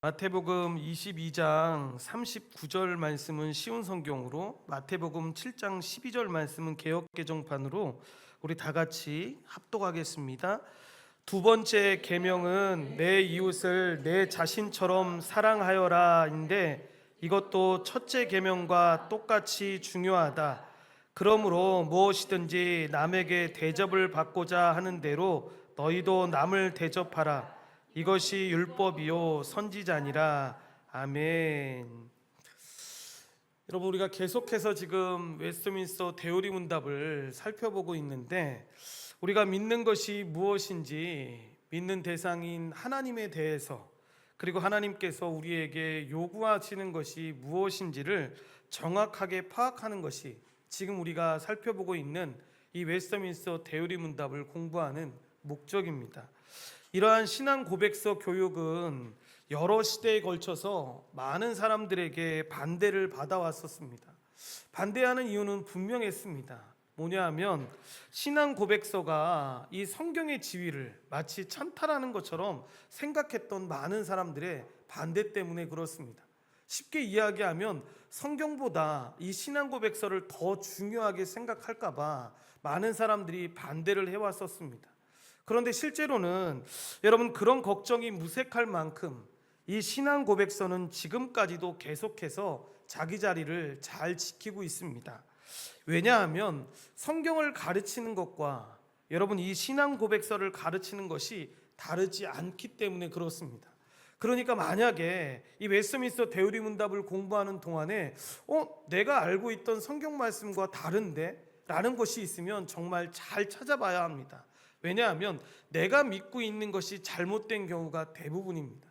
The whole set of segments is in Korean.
마태복음 22장 39절 말씀은 쉬운 성경으로, 마태복음 7장 12절 말씀은 개역개정판으로 우리 다 같이 합독하겠습니다. 두 번째 계명은 내 이웃을 내 자신처럼 사랑하여라인데, 이것도 첫째 계명과 똑같이 중요하다. 그러므로 무엇이든지 남에게 대접을 받고자 하는 대로 너희도 남을 대접하라. 이것이 율법이요 선지자니라. 아멘. 여러분, 우리가 계속해서 지금 웨스트민스터 대우리 문답을 살펴보고 있는데, 우리가 믿는 것이 무엇인지, 믿는 대상인 하나님에 대해서, 그리고 하나님께서 우리에게 요구하시는 것이 무엇인지를 정확하게 파악하는 것이 지금 우리가 살펴보고 있는 이 웨스트민스터 대우리 문답을 공부하는 목적입니다. 이러한 신앙 고백서 교육은 여러 시대에 걸쳐서 많은 사람들에게 반대를 받아왔었습니다. 반대하는 이유는 분명했습니다. 뭐냐 하면, 신앙 고백서가 이 성경의 지위를 마치 찬탈하는 것처럼 생각했던 많은 사람들의 반대 때문에 그렇습니다. 쉽게 이야기하면 성경보다 이 신앙 고백서를 더 중요하게 생각할까 봐 많은 사람들이 반대를 해왔었습니다. 그런데 실제로는 여러분, 그런 걱정이 무색할 만큼 이 신앙 고백서는 지금까지도 계속해서 자기 자리를 잘 지키고 있습니다. 왜냐하면 성경을 가르치는 것과 여러분 이 신앙 고백서를 가르치는 것이 다르지 않기 때문에 그렇습니다. 그러니까 만약에 이 웨스트민스터 대우리 문답을 공부하는 동안에 내가 알고 있던 성경 말씀과 다른데? 라는 것이 있으면 정말 잘 찾아봐야 합니다. 왜냐하면 내가 믿고 있는 것이 잘못된 경우가 대부분입니다.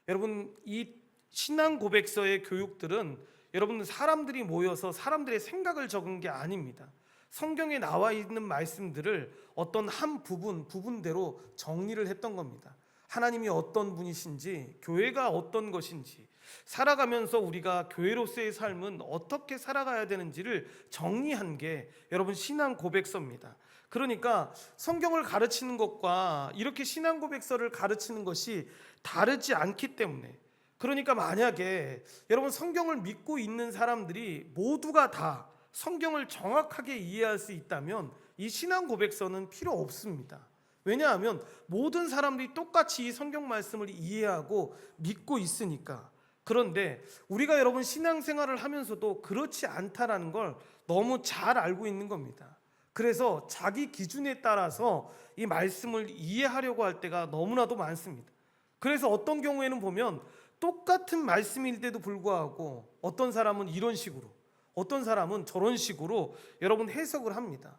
여러분, 이 신앙 고백서의 교육들은 여러분 사람들이 모여서 사람들의 생각을 적은 게 아닙니다. 성경에 나와 있는 말씀들을 어떤 한 부분대로 정리를 했던 겁니다. 하나님이 어떤 분이신지, 교회가 어떤 것인지, 살아가면서 우리가 교회로서의 삶은 어떻게 살아가야 되는지를 정리한 게 여러분 신앙 고백서입니다. 그러니까 성경을 가르치는 것과 이렇게 신앙 고백서를 가르치는 것이 다르지 않기 때문에, 그러니까 만약에 여러분 성경을 믿고 있는 사람들이 모두가 다 성경을 정확하게 이해할 수 있다면 이 신앙 고백서는 필요 없습니다. 왜냐하면 모든 사람들이 똑같이 이 성경 말씀을 이해하고 믿고 있으니까. 그런데 우리가 여러분 신앙생활을 하면서도 그렇지 않다라는 걸 너무 잘 알고 있는 겁니다. 그래서 자기 기준에 따라서 이 말씀을 이해하려고 할 때가 너무나도 많습니다. 그래서 어떤 경우에는 보면 똑같은 말씀일 때도 불구하고 어떤 사람은 이런 식으로, 어떤 사람은 저런 식으로 여러분 해석을 합니다.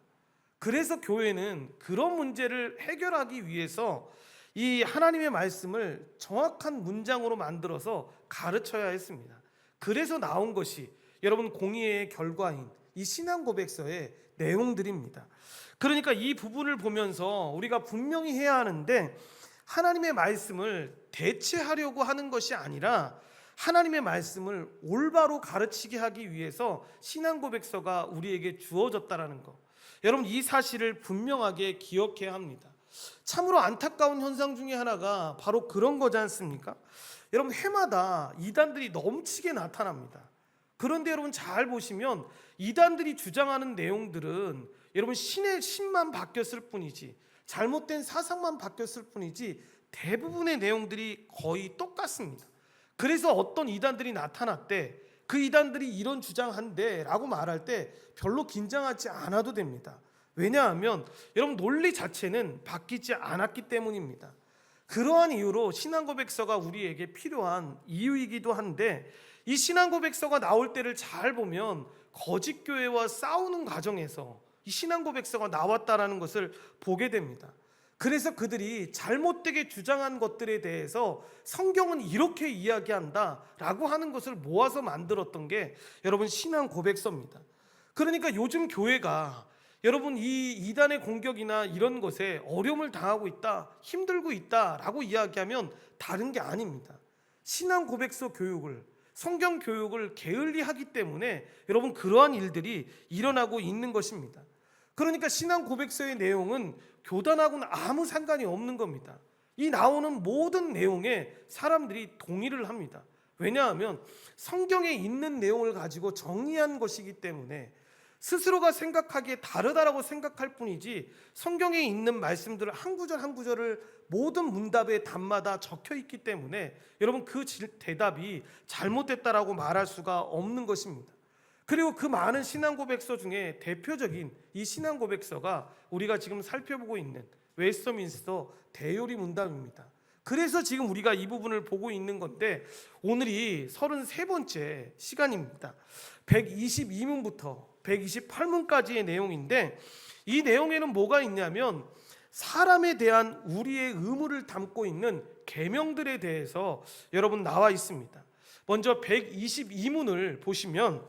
그래서 교회는 그런 문제를 해결하기 위해서 이 하나님의 말씀을 정확한 문장으로 만들어서 가르쳐야 했습니다. 그래서 나온 것이 여러분 공의의 결과인 이 신앙 고백서의 내용들입니다. 그러니까 이 부분을 보면서 우리가 분명히 해야 하는데, 하나님의 말씀을 대체하려고 하는 것이 아니라 하나님의 말씀을 올바로 가르치게 하기 위해서 신앙 고백서가 우리에게 주어졌다라는 것, 여러분 이 사실을 분명하게 기억해야 합니다. 참으로 안타까운 현상 중에 하나가 바로 그런 거지 않습니까? 여러분 해마다 이단들이 넘치게 나타납니다. 그런데 여러분 잘 보시면 이단들이 주장하는 내용들은 여러분 신의 신만 바뀌었을 뿐이지, 잘못된 사상만 바뀌었을 뿐이지 대부분의 내용들이 거의 똑같습니다. 그래서 어떤 이단들이 나타났대, 그 이단들이 이런 주장한대 라고 말할 때 별로 긴장하지 않아도 됩니다. 왜냐하면 여러분 논리 자체는 바뀌지 않았기 때문입니다. 그러한 이유로 신앙 고백서가 우리에게 필요한 이유이기도 한데, 이 신앙 고백서가 나올 때를 잘 보면 거짓 교회와 싸우는 과정에서 이 신앙 고백서가 나왔다라는 것을 보게 됩니다. 그래서 그들이 잘못되게 주장한 것들에 대해서 성경은 이렇게 이야기한다 라고 하는 것을 모아서 만들었던 게 여러분 신앙 고백서입니다. 그러니까 요즘 교회가 여러분 이 이단의 공격이나 이런 것에 어려움을 당하고 있다, 힘들고 있다 라고 이야기하면 다른 게 아닙니다. 신앙 고백서 교육을, 성경 교육을 게을리하기 때문에 여러분 그러한 일들이 일어나고 있는 것입니다. 그러니까 신앙 고백서의 내용은 교단하고는 아무 상관이 없는 겁니다. 이 나오는 모든 내용에 사람들이 동의를 합니다. 왜냐하면 성경에 있는 내용을 가지고 정리한 것이기 때문에 스스로가 생각하기에 다르다라고 생각할 뿐이지, 성경에 있는 말씀들을 한 구절 한 구절을 모든 문답의 답마다 적혀 있기 때문에 여러분 그 대답이 잘못됐다라고 말할 수가 없는 것입니다. 그리고 그 많은 신앙 고백서 중에 대표적인 이 신앙 고백서가 우리가 지금 살펴보고 있는 웨스터민스터 대요리 문답입니다. 그래서 지금 우리가 이 부분을 보고 있는 건데, 오늘이 33번째 시간입니다. 122문부터 128문까지의 내용인데, 이 내용에는 뭐가 있냐면 사람에 대한 우리의 의무를 담고 있는 계명들에 대해서 여러분 나와 있습니다. 먼저 122문을 보시면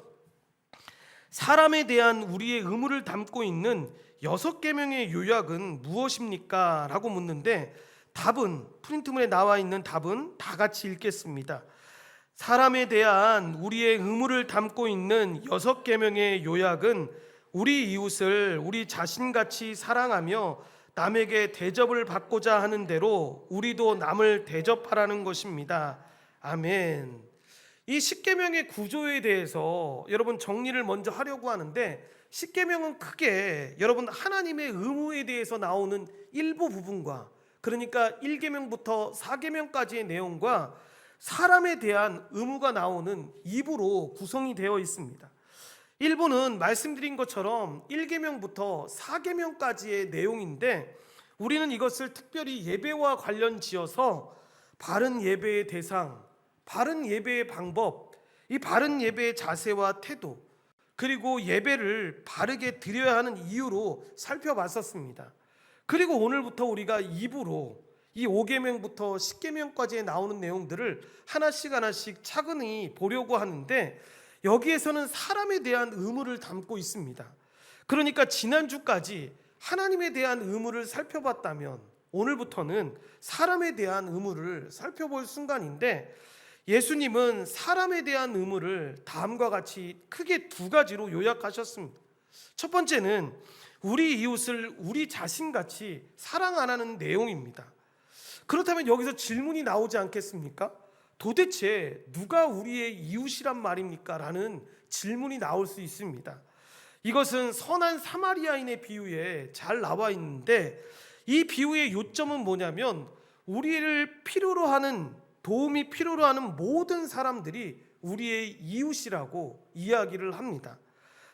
사람에 대한 우리의 의무를 담고 있는 6계명의 요약은 무엇입니까? 라고 묻는데, 답은 프린트문에 나와 있는 답은 다 같이 읽겠습니다. 사람에 대한 우리의 의무를 담고 있는 6계명의 요약은 우리 이웃을 우리 자신같이 사랑하며 남에게 대접을 받고자 하는 대로 우리도 남을 대접하라는 것입니다. 아멘. 이 10계명의 구조에 대해서 여러분 정리를 먼저 하려고 하는데, 10계명은 크게 여러분 하나님의 의무에 대해서 나오는 일부 부분과, 그러니까 1계명부터 4계명까지의 내용과 사람에 대한 의무가 나오는 2부로 구성이 되어 있습니다. 1부는 말씀드린 것처럼 1계명부터 4계명까지의 내용인데, 우리는 이것을 특별히 예배와 관련 지어서 바른 예배의 대상, 바른 예배의 방법, 이 바른 예배의 자세와 태도, 그리고 예배를 바르게 드려야 하는 이유로 살펴봤었습니다. 그리고 오늘부터 우리가 2부로 이 5계명부터 10계명까지에 나오는 내용들을 하나씩 차근히 보려고 하는데, 여기에서는 사람에 대한 의무를 담고 있습니다. 그러니까 지난주까지 하나님에 대한 의무를 살펴봤다면 오늘부터는 사람에 대한 의무를 살펴볼 순간인데, 예수님은 사람에 대한 의무를 다음과 같이 크게 2가지로 요약하셨습니다. 첫 번째는 우리 이웃을 우리 자신같이 사랑하라는 내용입니다. 그렇다면 여기서 질문이 나오지 않겠습니까? 도대체 누가 우리의 이웃이란 말입니까? 라는 질문이 나올 수 있습니다. 이것은 선한 사마리아인의 비유에 잘 나와 있는데, 이 비유의 요점은 뭐냐면 우리를 필요로 하는, 도움이 필요로 하는 모든 사람들이 우리의 이웃이라고 이야기를 합니다.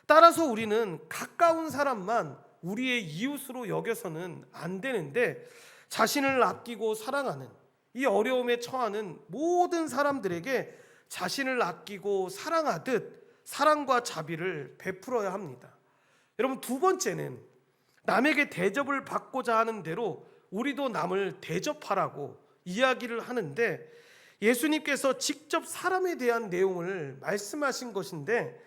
따라서 우리는 가까운 사람만 우리의 이웃으로 여겨서는 안 되는데, 자신을 아끼고 사랑하는, 이 어려움에 처하는 모든 사람들에게 자신을 아끼고 사랑하듯 사랑과 자비를 베풀어야 합니다. 여러분, 2번째는 남에게 대접을 받고자 하는 대로 우리도 남을 대접하라고 이야기를 하는데, 예수님께서 직접 사람에 대한 내용을 말씀하신 것인데,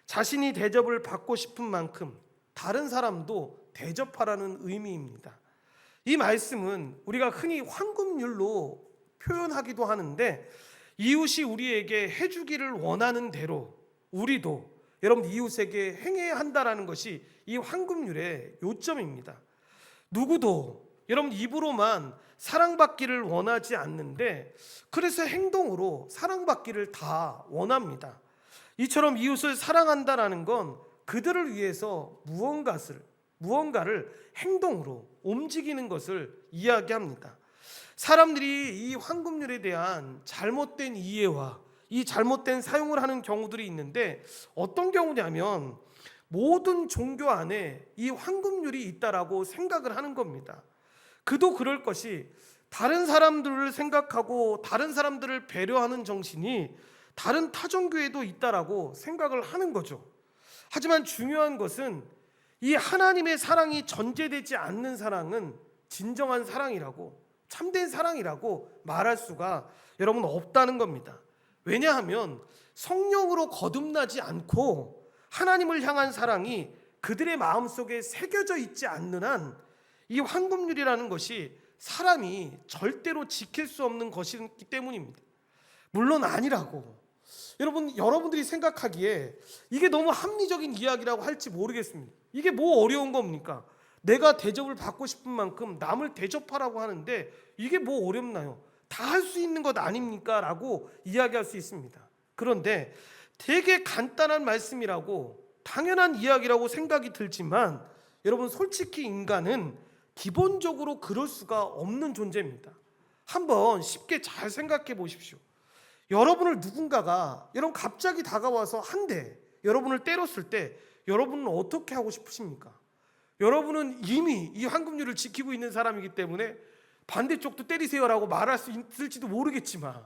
자신이 대접을 받고 싶은 만큼 다른 사람도 대접하라는 의미입니다. 이 말씀은 우리가 흔히 황금률로 표현하기도 하는데, 이웃이 우리에게 해주기를 원하는 대로 우리도 여러분 이웃에게 행해야 한다라는 것이 이 황금률의 요점입니다. 누구도 여러분 입으로만 사랑받기를 원하지 않는데, 그래서 행동으로 사랑받기를 다 원합니다. 이처럼 이웃을 사랑한다라는 건 그들을 위해서 무언가를 행동으로 움직이는 것을 이야기합니다. 사람들이 이 황금률에 대한 잘못된 이해와 이 잘못된 사용을 하는 경우들이 있는데, 어떤 경우냐면 모든 종교 안에 이 황금률이 있다라고 생각을 하는 겁니다. 그도 그럴 것이, 다른 사람들을 생각하고 다른 사람들을 배려하는 정신이 다른 타종교에도 있다라고 생각을 하는 거죠. 하지만 중요한 것은 이 하나님의 사랑이 전제되지 않는 사랑은 진정한 사랑이라고, 참된 사랑이라고 말할 수가 여러분 없다는 겁니다. 왜냐하면 성령으로 거듭나지 않고 하나님을 향한 사랑이 그들의 마음속에 새겨져 있지 않는 한 이 황금률이라는 것이 사람이 절대로 지킬 수 없는 것이기 때문입니다. 물론 아니라고 여러분들이 생각하기에 이게 너무 합리적인 이야기라고 할지 모르겠습니다. 이게 뭐 어려운 겁니까? 내가 대접을 받고 싶은 만큼 남을 대접하라고 하는데 이게 뭐 어렵나요? 다 할 수 있는 것 아닙니까? 라고 이야기할 수 있습니다. 그런데 되게 간단한 말씀이라고 당연한 이야기라고 생각이 들지만 여러분, 솔직히 인간은 기본적으로 그럴 수가 없는 존재입니다. 한번 쉽게 잘 생각해 보십시오. 여러분을 누군가가 여러분 갑자기 다가와서 한 대 여러분을 때렸을 때 여러분은 어떻게 하고 싶으십니까? 여러분은 이미 이 황금률을 지키고 있는 사람이기 때문에 반대쪽도 때리세요라고 말할 수 있을지도 모르겠지만,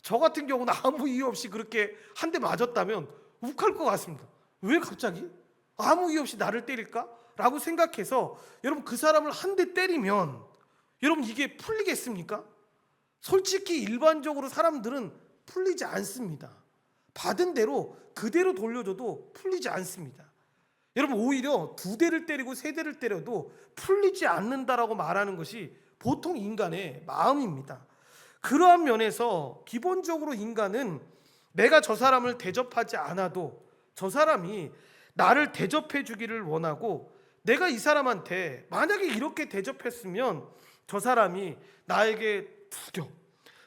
저 같은 경우는 아무 이유 없이 그렇게 한 대 맞았다면 욱할 것 같습니다. 왜 갑자기? 아무 이유 없이 나를 때릴까? 라고 생각해서 여러분, 그 사람을 한 대 때리면 여러분 이게 풀리겠습니까? 솔직히 일반적으로 사람들은 풀리지 않습니다. 받은 대로 그대로 돌려줘도 풀리지 않습니다. 여러분, 오히려 두 대를 때리고 세 대를 때려도 풀리지 않는다라고 말하는 것이 보통 인간의 마음입니다. 그러한 면에서 기본적으로 인간은 내가 저 사람을 대접하지 않아도 저 사람이 나를 대접해 주기를 원하고, 내가 이 사람한테 만약에 이렇게 대접했으면 저 사람이 나에게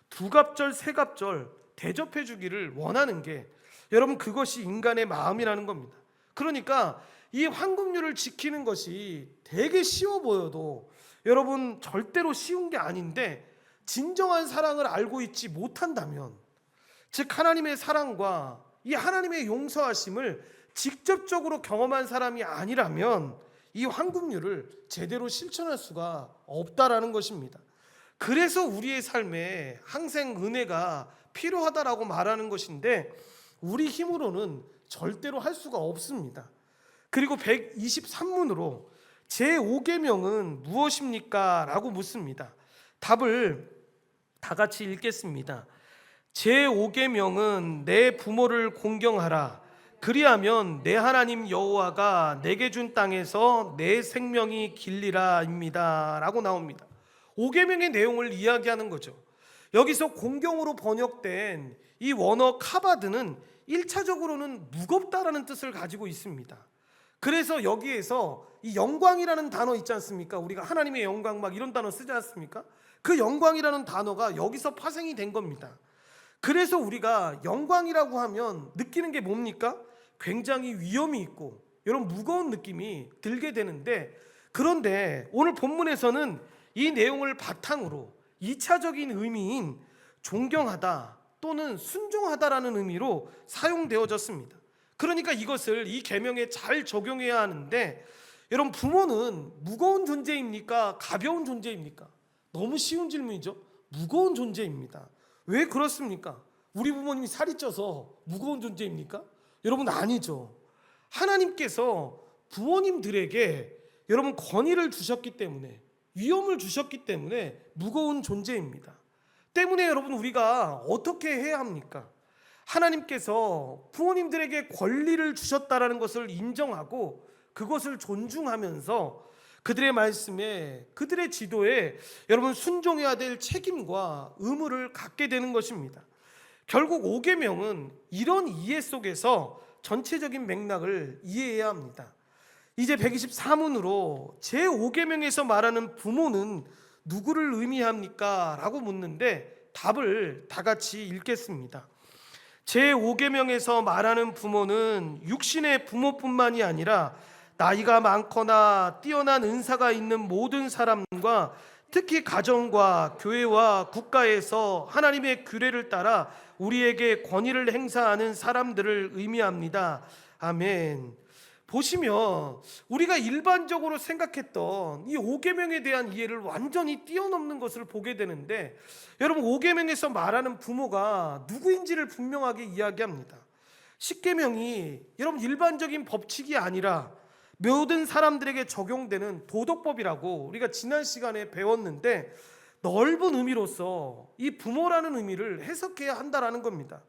두갑절 세갑절 대접해 주기를 원하는 게, 여러분, 그것이 인간의 마음이라는 겁니다. 그러니까 이 황금률을 지키는 것이 되게 쉬워 보여도 여러분 절대로 쉬운 게 아닌데, 진정한 사랑을 알고 있지 못한다면, 즉 하나님의 사랑과 이 하나님의 용서하심을 직접적으로 경험한 사람이 아니라면 이 황금률을 제대로 실천할 수가 없다라는 것입니다. 그래서 우리의 삶에 항상 은혜가 필요하다라고 말하는 것인데, 우리 힘으로는 절대로 할 수가 없습니다. 그리고 123문으로 제5계명은 무엇입니까? 라고 묻습니다. 답을 다 같이 읽겠습니다. 제5계명은 내 부모를 공경하라. 그리하면 내 하나님 여호와가 내게 준 땅에서 내 생명이 길리라입니다. 라고 나옵니다. 5계명의 내용을 이야기하는 거죠. 여기서 공경으로 번역된 이 원어 카바드는 1차적으로는 무겁다라는 뜻을 가지고 있습니다. 그래서 여기에서 이 영광이라는 단어 있지 않습니까? 우리가 하나님의 영광 막 이런 단어 쓰지 않습니까? 그 영광이라는 단어가 여기서 파생이 된 겁니다. 그래서 우리가 영광이라고 하면 느끼는 게 뭡니까? 굉장히 위험이 있고 이런 무거운 느낌이 들게 되는데, 그런데 오늘 본문에서는 이 내용을 바탕으로 2차적인 의미인 존경하다 또는 순종하다라는 의미로 사용되어졌습니다. 그러니까 이것을 이 계명에 잘 적용해야 하는데, 여러분, 부모는 무거운 존재입니까? 가벼운 존재입니까? 너무 쉬운 질문이죠. 무거운 존재입니다. 왜 그렇습니까? 우리 부모님이 살이 쪄서 무거운 존재입니까? 여러분, 아니죠. 하나님께서 부모님들에게 여러분 권위를 주셨기 때문에, 위엄을 주셨기 때문에 무거운 존재입니다. 때문에 여러분, 우리가 어떻게 해야 합니까? 하나님께서 부모님들에게 권리를 주셨다라는 것을 인정하고 그것을 존중하면서 그들의 말씀에, 그들의 지도에 여러분 순종해야 될 책임과 의무를 갖게 되는 것입니다. 결국 5계명은 이런 이해 속에서 전체적인 맥락을 이해해야 합니다. 이제 124문으로 제5계명에서 말하는 부모는 누구를 의미합니까? 라고 묻는데, 답을 다 같이 읽겠습니다. 제5계명에서 말하는 부모는 육신의 부모뿐만이 아니라 나이가 많거나 뛰어난 은사가 있는 모든 사람과 특히 가정과 교회와 국가에서 하나님의 규례를 따라 우리에게 권위를 행사하는 사람들을 의미합니다. 아멘. 보시면 우리가 일반적으로 생각했던 이 5계명에 대한 이해를 완전히 뛰어넘는 것을 보게 되는데, 여러분, 5계명에서 말하는 부모가 누구인지를 분명하게 이야기합니다. 10계명이 여러분 일반적인 법칙이 아니라 모든 사람들에게 적용되는 도덕법이라고 우리가 지난 시간에 배웠는데, 넓은 의미로서 이 부모라는 의미를 해석해야 한다라는 겁니다.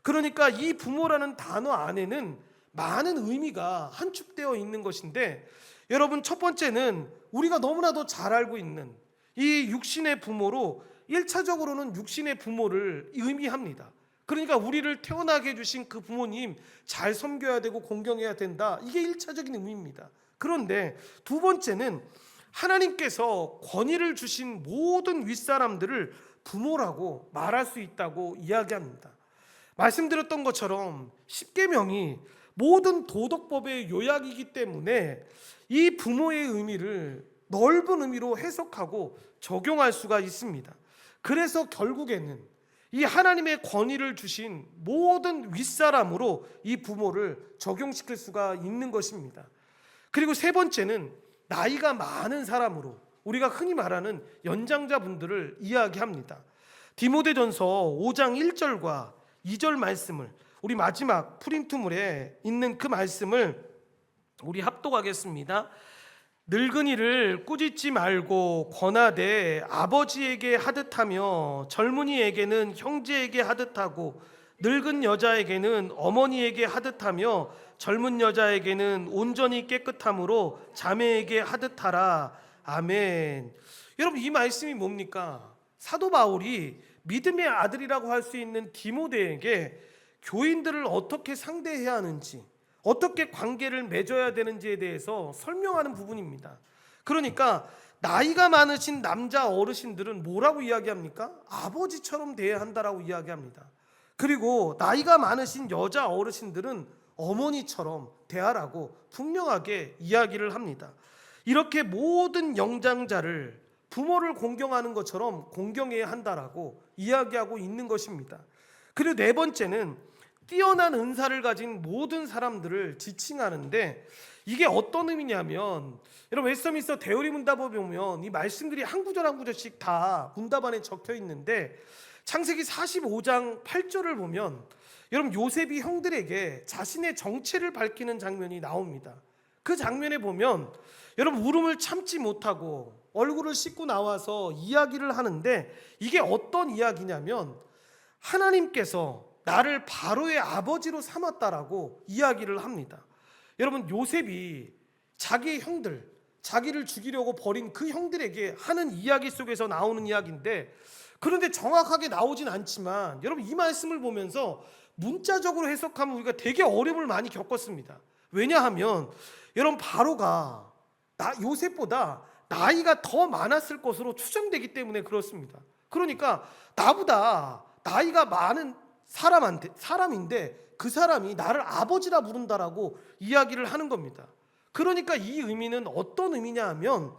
그러니까 이 부모라는 단어 안에는 많은 의미가 함축되어 있는 것인데, 여러분, 첫 번째는 우리가 너무나도 잘 알고 있는 이 육신의 부모로 1차적으로는 육신의 부모를 의미합니다. 그러니까 우리를 태어나게 해주신 그 부모님 잘 섬겨야 되고 공경해야 된다, 이게 1차적인 의미입니다. 그런데 두 번째는 하나님께서 권위를 주신 모든 윗사람들을 부모라고 말할 수 있다고 이야기합니다. 말씀드렸던 것처럼 십계명이 모든 도덕법의 요약이기 때문에 이 부모의 의미를 넓은 의미로 해석하고 적용할 수가 있습니다. 그래서 결국에는 이 하나님의 권위를 주신 모든 윗사람으로 이 부모를 적용시킬 수가 있는 것입니다. 그리고 세 번째는 나이가 많은 사람으로 우리가 흔히 말하는 연장자분들을 이야기합니다. 디모데전서 5장 1절과 2절 말씀을, 우리 마지막 프린트물에 있는 그 말씀을 우리 합독하겠습니다. 늙은이를 꾸짖지 말고 권하되 아버지에게 하듯하며 젊은이에게는 형제에게 하듯하고 늙은 여자에게는 어머니에게 하듯하며 젊은 여자에게는 온전히 깨끗함으로 자매에게 하듯하라. 아멘. 여러분, 이 말씀이 뭡니까? 사도 바울이 믿음의 아들이라고 할 수 있는 디모데에게 교인들을 어떻게 상대해야 하는지, 어떻게 관계를 맺어야 되는지에 대해서 설명하는 부분입니다. 그러니까 나이가 많으신 남자 어르신들은 뭐라고 이야기합니까? 아버지처럼 대해야 한다라고 이야기합니다. 그리고 나이가 많으신 여자 어르신들은 어머니처럼 대하라고 분명하게 이야기를 합니다. 이렇게 모든 영장자를 부모를 공경하는 것처럼 공경해야 한다라고 이야기하고 있는 것입니다. 그리고 네 번째는 뛰어난 은사를 가진 모든 사람들을 지칭하는데, 이게 어떤 의미냐면, 여러분 웨스터민스터 대우리 문답을 보면 이 말씀들이 한 구절 한 구절씩 다 문답안에 적혀 있는데, 창세기 45장 8절을 보면 여러분 요셉이 형들에게 자신의 정체를 밝히는 장면이 나옵니다. 그 장면에 보면 여러분 울음을 참지 못하고 얼굴을 씻고 나와서 이야기를 하는데, 이게 어떤 이야기냐면 하나님께서 나를 바로의 아버지로 삼았다라고 이야기를 합니다. 여러분 요셉이 자기의 형들, 자기를 죽이려고 버린 그 형들에게 하는 이야기 속에서 나오는 이야기인데, 그런데 정확하게 나오진 않지만 여러분 이 말씀을 보면서 문자적으로 해석하면 우리가 되게 어려움을 많이 겪었습니다. 왜냐하면 여러분 바로가 요셉보다 나이가 더 많았을 것으로 추정되기 때문에 그렇습니다. 그러니까 나보다 나이가 많은 사람인데 그 사람이 나를 아버지라 부른다라고 이야기를 하는 겁니다. 그러니까 이 의미는 어떤 의미냐 하면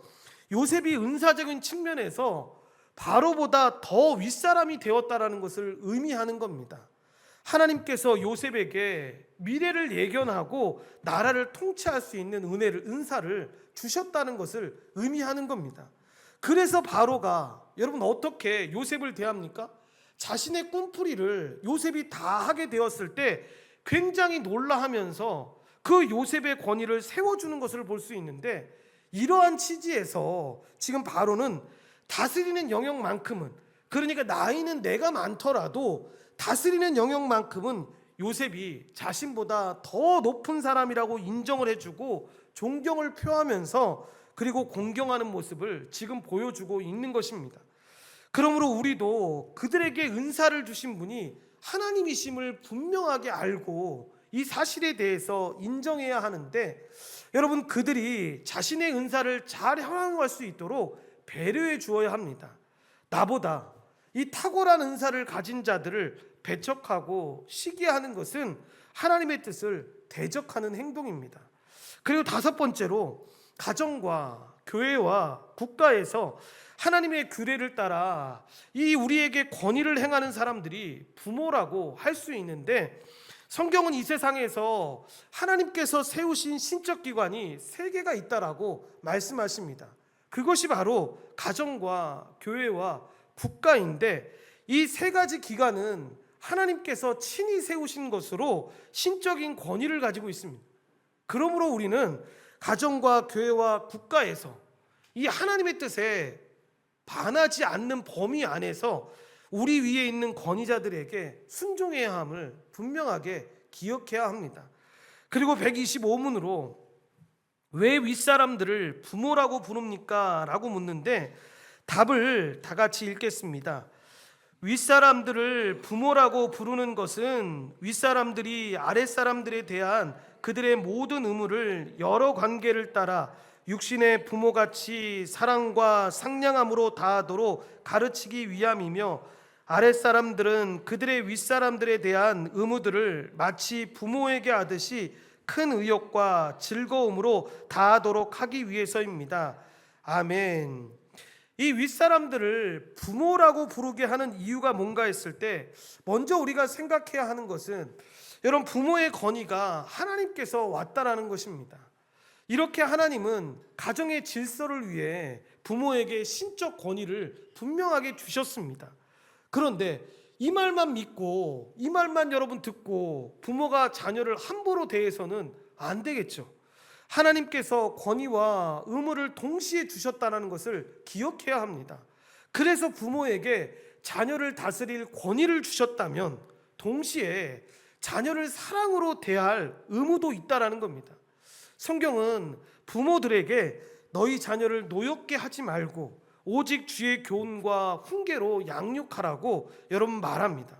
요셉이 은사적인 측면에서 바로보다 더 윗사람이 되었다라는 것을 의미하는 겁니다. 하나님께서 요셉에게 미래를 예견하고 나라를 통치할 수 있는 은사를 주셨다는 것을 의미하는 겁니다. 그래서 바로가 여러분 어떻게 요셉을 대합니까? 자신의 꿈풀이를 요셉이 다 하게 되었을 때 굉장히 놀라하면서 그 요셉의 권위를 세워주는 것을 볼 수 있는데, 이러한 취지에서 지금 바로는 다스리는 영역만큼은, 그러니까 나이는 내가 많더라도 다스리는 영역만큼은 요셉이 자신보다 더 높은 사람이라고 인정을 해주고 존경을 표하면서 그리고 공경하는 모습을 지금 보여주고 있는 것입니다. 그러므로 우리도 그들에게 은사를 주신 분이 하나님이심을 분명하게 알고 이 사실에 대해서 인정해야 하는데, 여러분 그들이 자신의 은사를 잘 활용할 수 있도록 배려해 주어야 합니다. 나보다 이 탁월한 은사를 가진 자들을 배척하고 시기하는 것은 하나님의 뜻을 대적하는 행동입니다. 그리고 다섯 번째로 가정과 교회와 국가에서 하나님의 규례를 따라 이 우리에게 권위를 행하는 사람들이 부모라고 할 수 있는데, 성경은 이 세상에서 하나님께서 세우신 신적 기관이 세 개가 있다라고 말씀하십니다. 그것이 바로 가정과 교회와 국가인데, 이 세 가지 기관은 하나님께서 친히 세우신 것으로 신적인 권위를 가지고 있습니다. 그러므로 우리는 가정과 교회와 국가에서 이 하나님의 뜻에 반하지 않는 범위 안에서 우리 위에 있는 권위자들에게 순종해야 함을 분명하게 기억해야 합니다. 그리고 125문으로 왜 윗사람들을 부모라고 부릅니까? 라고 묻는데 답을 다 같이 읽겠습니다. 윗사람들을 부모라고 부르는 것은 윗사람들이 아랫사람들에 대한 그들의 모든 의무를 여러 관계를 따라 육신의 부모같이 사랑과 상냥함으로 다하도록 가르치기 위함이며, 아랫사람들은 그들의 윗사람들에 대한 의무들을 마치 부모에게 하듯이 큰 의욕과 즐거움으로 다하도록 하기 위해서입니다. 아멘. 이 윗사람들을 부모라고 부르게 하는 이유가 뭔가 했을 때 먼저 우리가 생각해야 하는 것은, 여러분, 부모의 권위가 하나님께서 왔다라는 것입니다. 이렇게 하나님은 가정의 질서를 위해 부모에게 신적 권위를 분명하게 주셨습니다. 그런데 이 말만 믿고 이 말만 여러분 듣고 부모가 자녀를 함부로 대해서는 안 되겠죠. 하나님께서 권위와 의무를 동시에 주셨다는 것을 기억해야 합니다. 그래서 부모에게 자녀를 다스릴 권위를 주셨다면 동시에 자녀를 사랑으로 대할 의무도 있다라는 겁니다. 성경은 부모들에게 너희 자녀를 노엽게 하지 말고 오직 주의 교훈과 훈계로 양육하라고 여러분 말합니다.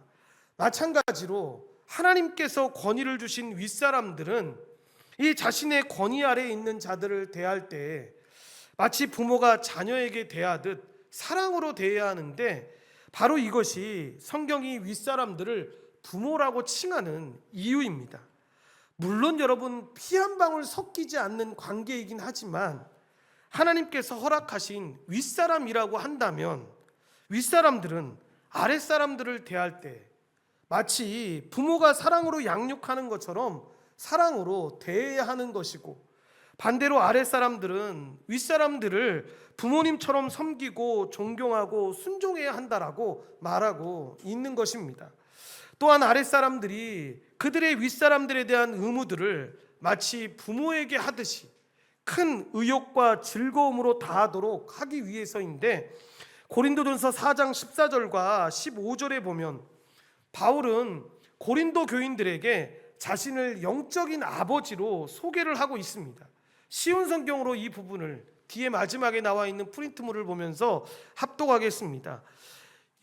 마찬가지로 하나님께서 권위를 주신 윗사람들은 이 자신의 권위 아래에 있는 자들을 대할 때 마치 부모가 자녀에게 대하듯 사랑으로 대해야 하는데, 바로 이것이 성경이 윗사람들을 부모라고 칭하는 이유입니다. 물론 여러분, 피 한 방울 섞이지 않는 관계이긴 하지만 하나님께서 허락하신 윗사람이라고 한다면 윗사람들은 아랫사람들을 대할 때 마치 부모가 사랑으로 양육하는 것처럼 사랑으로 대해야 하는 것이고, 반대로 아랫사람들은 윗사람들을 부모님처럼 섬기고 존경하고 순종해야 한다라고 말하고 있는 것입니다. 또한 아랫사람들이 그들의 윗사람들에 대한 의무들을 마치 부모에게 하듯이 큰 의욕과 즐거움으로 다하도록 하기 위해서인데, 고린도전서 4장 14절과 15절에 보면 바울은 고린도 교인들에게 자신을 영적인 아버지로 소개를 하고 있습니다. 쉬운 성경으로 이 부분을 뒤에 마지막에 나와 있는 프린트물을 보면서 합독하겠습니다.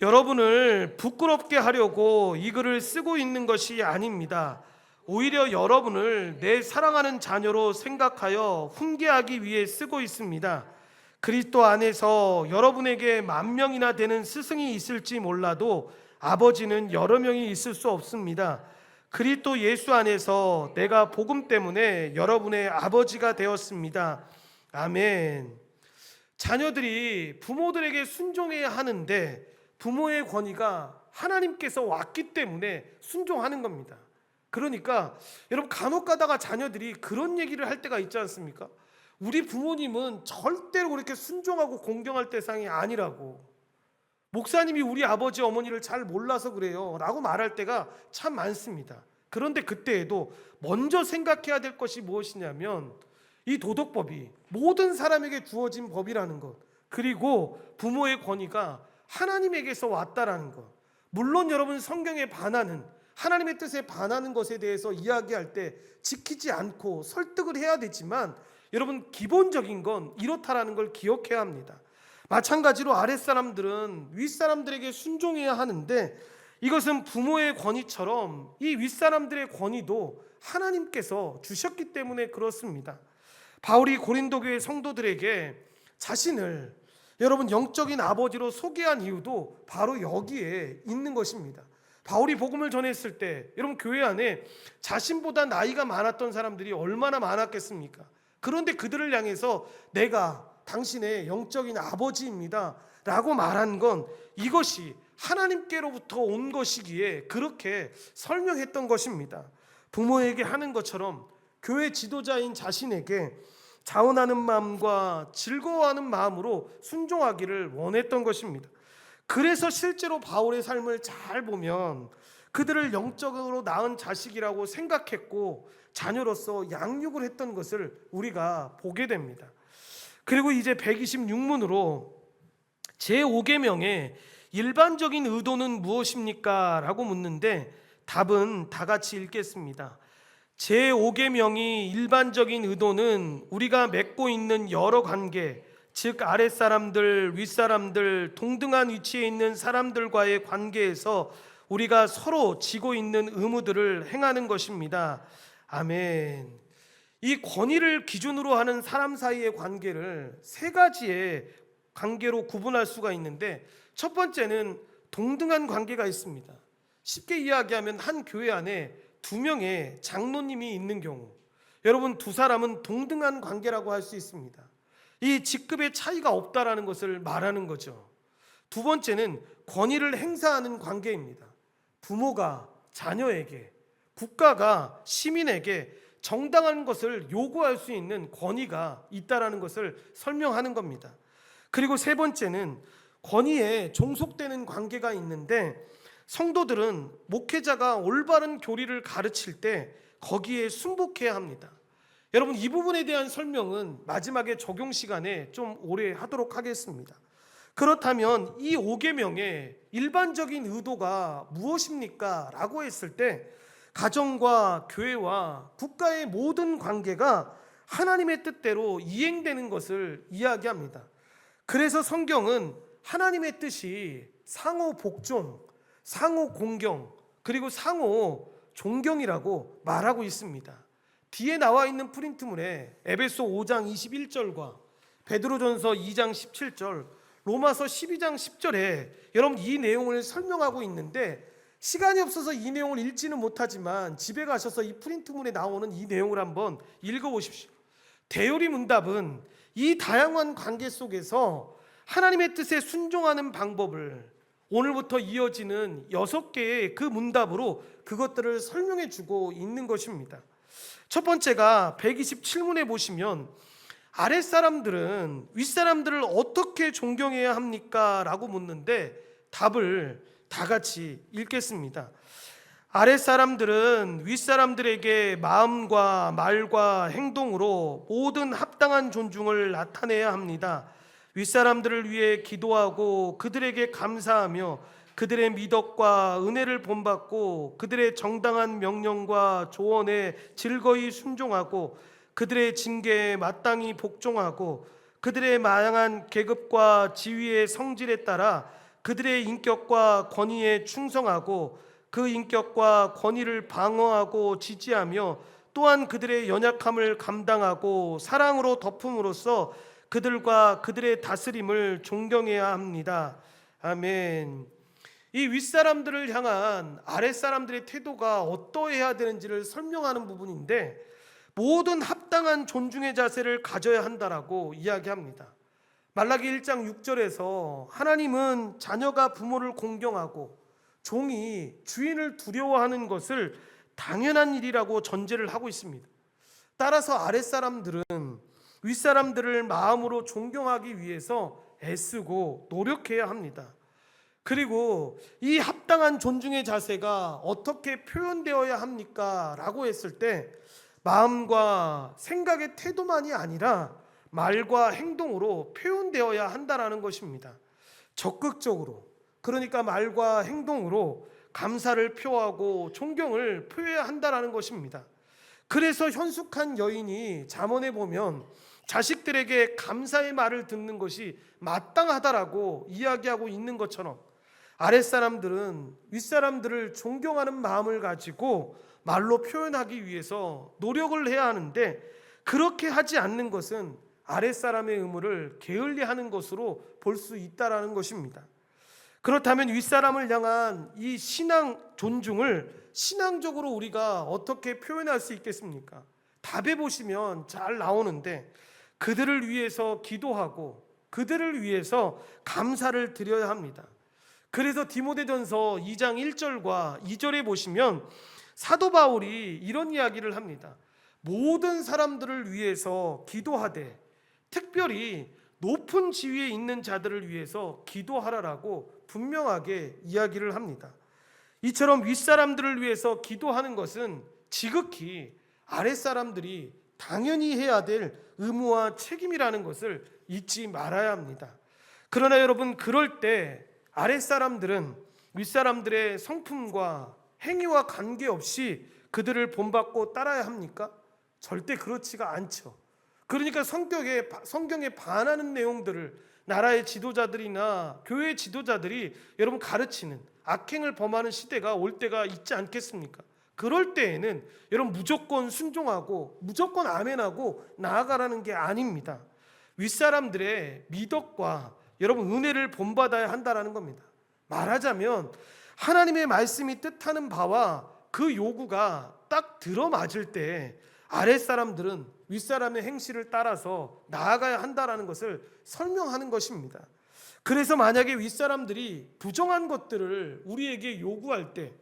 여러분을 부끄럽게 하려고 이 글을 쓰고 있는 것이 아닙니다. 오히려 여러분을 내 사랑하는 자녀로 생각하여 훈계하기 위해 쓰고 있습니다. 그리스도 안에서 여러분에게 10,000명이나 되는 스승이 있을지 몰라도 아버지는 여러 명이 있을 수 없습니다. 그리스도 예수 안에서 내가 복음 때문에 여러분의 아버지가 되었습니다. 아멘. 자녀들이 부모들에게 순종해야 하는데 부모의 권위가 하나님께서 왔기 때문에 순종하는 겁니다. 그러니까 여러분, 간혹 가다가 자녀들이 그런 얘기를 할 때가 있지 않습니까? 우리 부모님은 절대로 그렇게 순종하고 공경할 대상이 아니라고, 목사님이 우리 아버지 어머니를 잘 몰라서 그래요 라고 말할 때가 참 많습니다. 그런데 그때에도 먼저 생각해야 될 것이 무엇이냐면, 이 도덕법이 모든 사람에게 주어진 법이라는 것, 그리고 부모의 권위가 하나님에게서 왔다라는 것. 물론 여러분, 성경에 반하는, 하나님의 뜻에 반하는 것에 대해서 이야기할 때 지키지 않고 설득을 해야 되지만, 여러분, 기본적인 건 이렇다라는 걸 기억해야 합니다. 마찬가지로 아랫사람들은 윗사람들에게 순종해야 하는데, 이것은 부모의 권위처럼 이 윗사람들의 권위도 하나님께서 주셨기 때문에 그렇습니다. 바울이 고린도 교회 성도들에게 자신을 여러분 영적인 아버지로 소개한 이유도 바로 여기에 있는 것입니다. 바울이 복음을 전했을 때 여러분, 교회 안에 자신보다 나이가 많았던 사람들이 얼마나 많았겠습니까? 그런데 그들을 향해서 내가 당신의 영적인 아버지입니다 라고 말한 건 이것이 하나님께로부터 온 것이기에 그렇게 설명했던 것입니다. 부모에게 하는 것처럼 교회 지도자인 자신에게 자원하는 마음과 즐거워하는 마음으로 순종하기를 원했던 것입니다. 그래서 실제로 바울의 삶을 잘 보면 그들을 영적으로 낳은 자식이라고 생각했고 자녀로서 양육을 했던 것을 우리가 보게 됩니다. 그리고 이제 126문으로 제5계명의 일반적인 의도는 무엇입니까? 라고 묻는데 답은 다 같이 읽겠습니다. 제5계명이 일반적인 의도는 우리가 맺고 있는 여러 관계, 즉 아랫사람들, 윗사람들, 동등한 위치에 있는 사람들과의 관계에서 우리가 서로 지고 있는 의무들을 행하는 것입니다. 아멘. 이 권위를 기준으로 하는 사람 사이의 관계를 세 가지의 관계로 구분할 수가 있는데, 첫 번째는 동등한 관계가 있습니다. 쉽게 이야기하면 한 교회 안에 두 명의 장로님이 있는 경우, 여러분 두 사람은 동등한 관계라고 할 수 있습니다. 이 직급의 차이가 없다라는 것을 말하는 거죠. 두 번째는 권위를 행사하는 관계입니다. 부모가 자녀에게, 국가가 시민에게 정당한 것을 요구할 수 있는 권위가 있다라는 것을 설명하는 겁니다. 그리고 세 번째는 권위에 종속되는 관계가 있는데, 성도들은 목회자가 올바른 교리를 가르칠 때 거기에 순복해야 합니다. 여러분 이 부분에 대한 설명은 마지막에 적용 시간에 좀 오래 하도록 하겠습니다. 그렇다면 이 5계명의 일반적인 의도가 무엇입니까? 라고 했을 때 가정과 교회와 국가의 모든 관계가 하나님의 뜻대로 이행되는 것을 이야기합니다. 그래서 성경은 하나님의 뜻이 상호 복종, 상호 공경, 그리고 상호 존경이라고 말하고 있습니다. 뒤에 나와 있는 프린트물에 에베소 5장 21절과 베드로전서 2장 17절, 로마서 12장 10절에 여러분 이 내용을 설명하고 있는데, 시간이 없어서 이 내용을 읽지는 못하지만 집에 가셔서 이 프린트물에 나오는 이 내용을 한번 읽어보십시오. 대요리 문답은 이 다양한 관계 속에서 하나님의 뜻에 순종하는 방법을 오늘부터 이어지는 6개의 그 문답으로 그것들을 설명해 주고 있는 것입니다. 첫 번째가 127문에 보시면 아랫사람들은 윗사람들을 어떻게 존경해야 합니까? 라고 묻는데 답을 다 같이 읽겠습니다. 아랫사람들은 윗사람들에게 마음과 말과 행동으로 모든 합당한 존중을 나타내야 합니다. 윗사람들을 위해 기도하고 그들에게 감사하며 그들의 미덕과 은혜를 본받고 그들의 정당한 명령과 조언에 즐거이 순종하고 그들의 징계에 마땅히 복종하고 그들의 마땅한 계급과 지위의 성질에 따라 그들의 인격과 권위에 충성하고 그 인격과 권위를 방어하고 지지하며 또한 그들의 연약함을 감당하고 사랑으로 덮음으로써 그들과 그들의 다스림을 존경해야 합니다. 아멘. 이 윗사람들을 향한 아랫사람들의 태도가 어떠해야 되는지를 설명하는 부분인데, 모든 합당한 존중의 자세를 가져야 한다라고 이야기합니다. 말라기 1장 6절에서 하나님은 자녀가 부모를 공경하고 종이 주인을 두려워하는 것을 당연한 일이라고 전제를 하고 있습니다. 따라서 아랫사람들은 윗사람들을 마음으로 존경하기 위해서 애쓰고 노력해야 합니다. 그리고 이 합당한 존중의 자세가 어떻게 표현되어야 합니까? 라고 했을 때 마음과 생각의 태도만이 아니라 말과 행동으로 표현되어야 한다라는 것입니다. 적극적으로, 그러니까 말과 행동으로 감사를 표하고 존경을 표해야 한다라는 것입니다. 그래서 현숙한 여인이 잠언에 보면 자식들에게 감사의 말을 듣는 것이 마땅하다라고 이야기하고 있는 것처럼, 아랫사람들은 윗사람들을 존경하는 마음을 가지고 말로 표현하기 위해서 노력을 해야 하는데, 그렇게 하지 않는 것은 아랫사람의 의무를 게을리하는 것으로 볼 수 있다라는 것입니다. 그렇다면 윗사람을 향한 이 신앙 존중을 신앙적으로 우리가 어떻게 표현할 수 있겠습니까? 답에 보시면 잘 나오는데, 그들을 위해서 기도하고 그들을 위해서 감사를 드려야 합니다. 그래서 디모데전서 2장 1절과 2절에 보시면 사도 바울이 이런 이야기를 합니다. 모든 사람들을 위해서 기도하되 특별히 높은 지위에 있는 자들을 위해서 기도하라라고 분명하게 이야기를 합니다. 이처럼 윗사람들을 위해서 기도하는 것은 지극히 아랫사람들이 당연히 해야 될 의무와 책임이라는 것을 잊지 말아야 합니다. 그러나 여러분, 그럴 때 아랫사람들은 윗사람들의 성품과 행위와 관계없이 그들을 본받고 따라야 합니까? 절대 그렇지가 않죠. 그러니까 성경에 반하는 내용들을 나라의 지도자들이나 교회 지도자들이 여러분 가르치는 악행을 범하는 시대가 올 때가 있지 않겠습니까? 그럴 때에는 여러분 무조건 순종하고 무조건 아멘하고 나아가라는 게 아닙니다. 윗사람들의 미덕과 여러분 은혜를 본받아야 한다라는 겁니다. 말하자면 하나님의 말씀이 뜻하는 바와 그 요구가 딱 들어맞을 때 아랫사람들은 윗사람의 행실을 따라서 나아가야 한다라는 것을 설명하는 것입니다. 그래서 만약에 윗사람들이 부정한 것들을 우리에게 요구할 때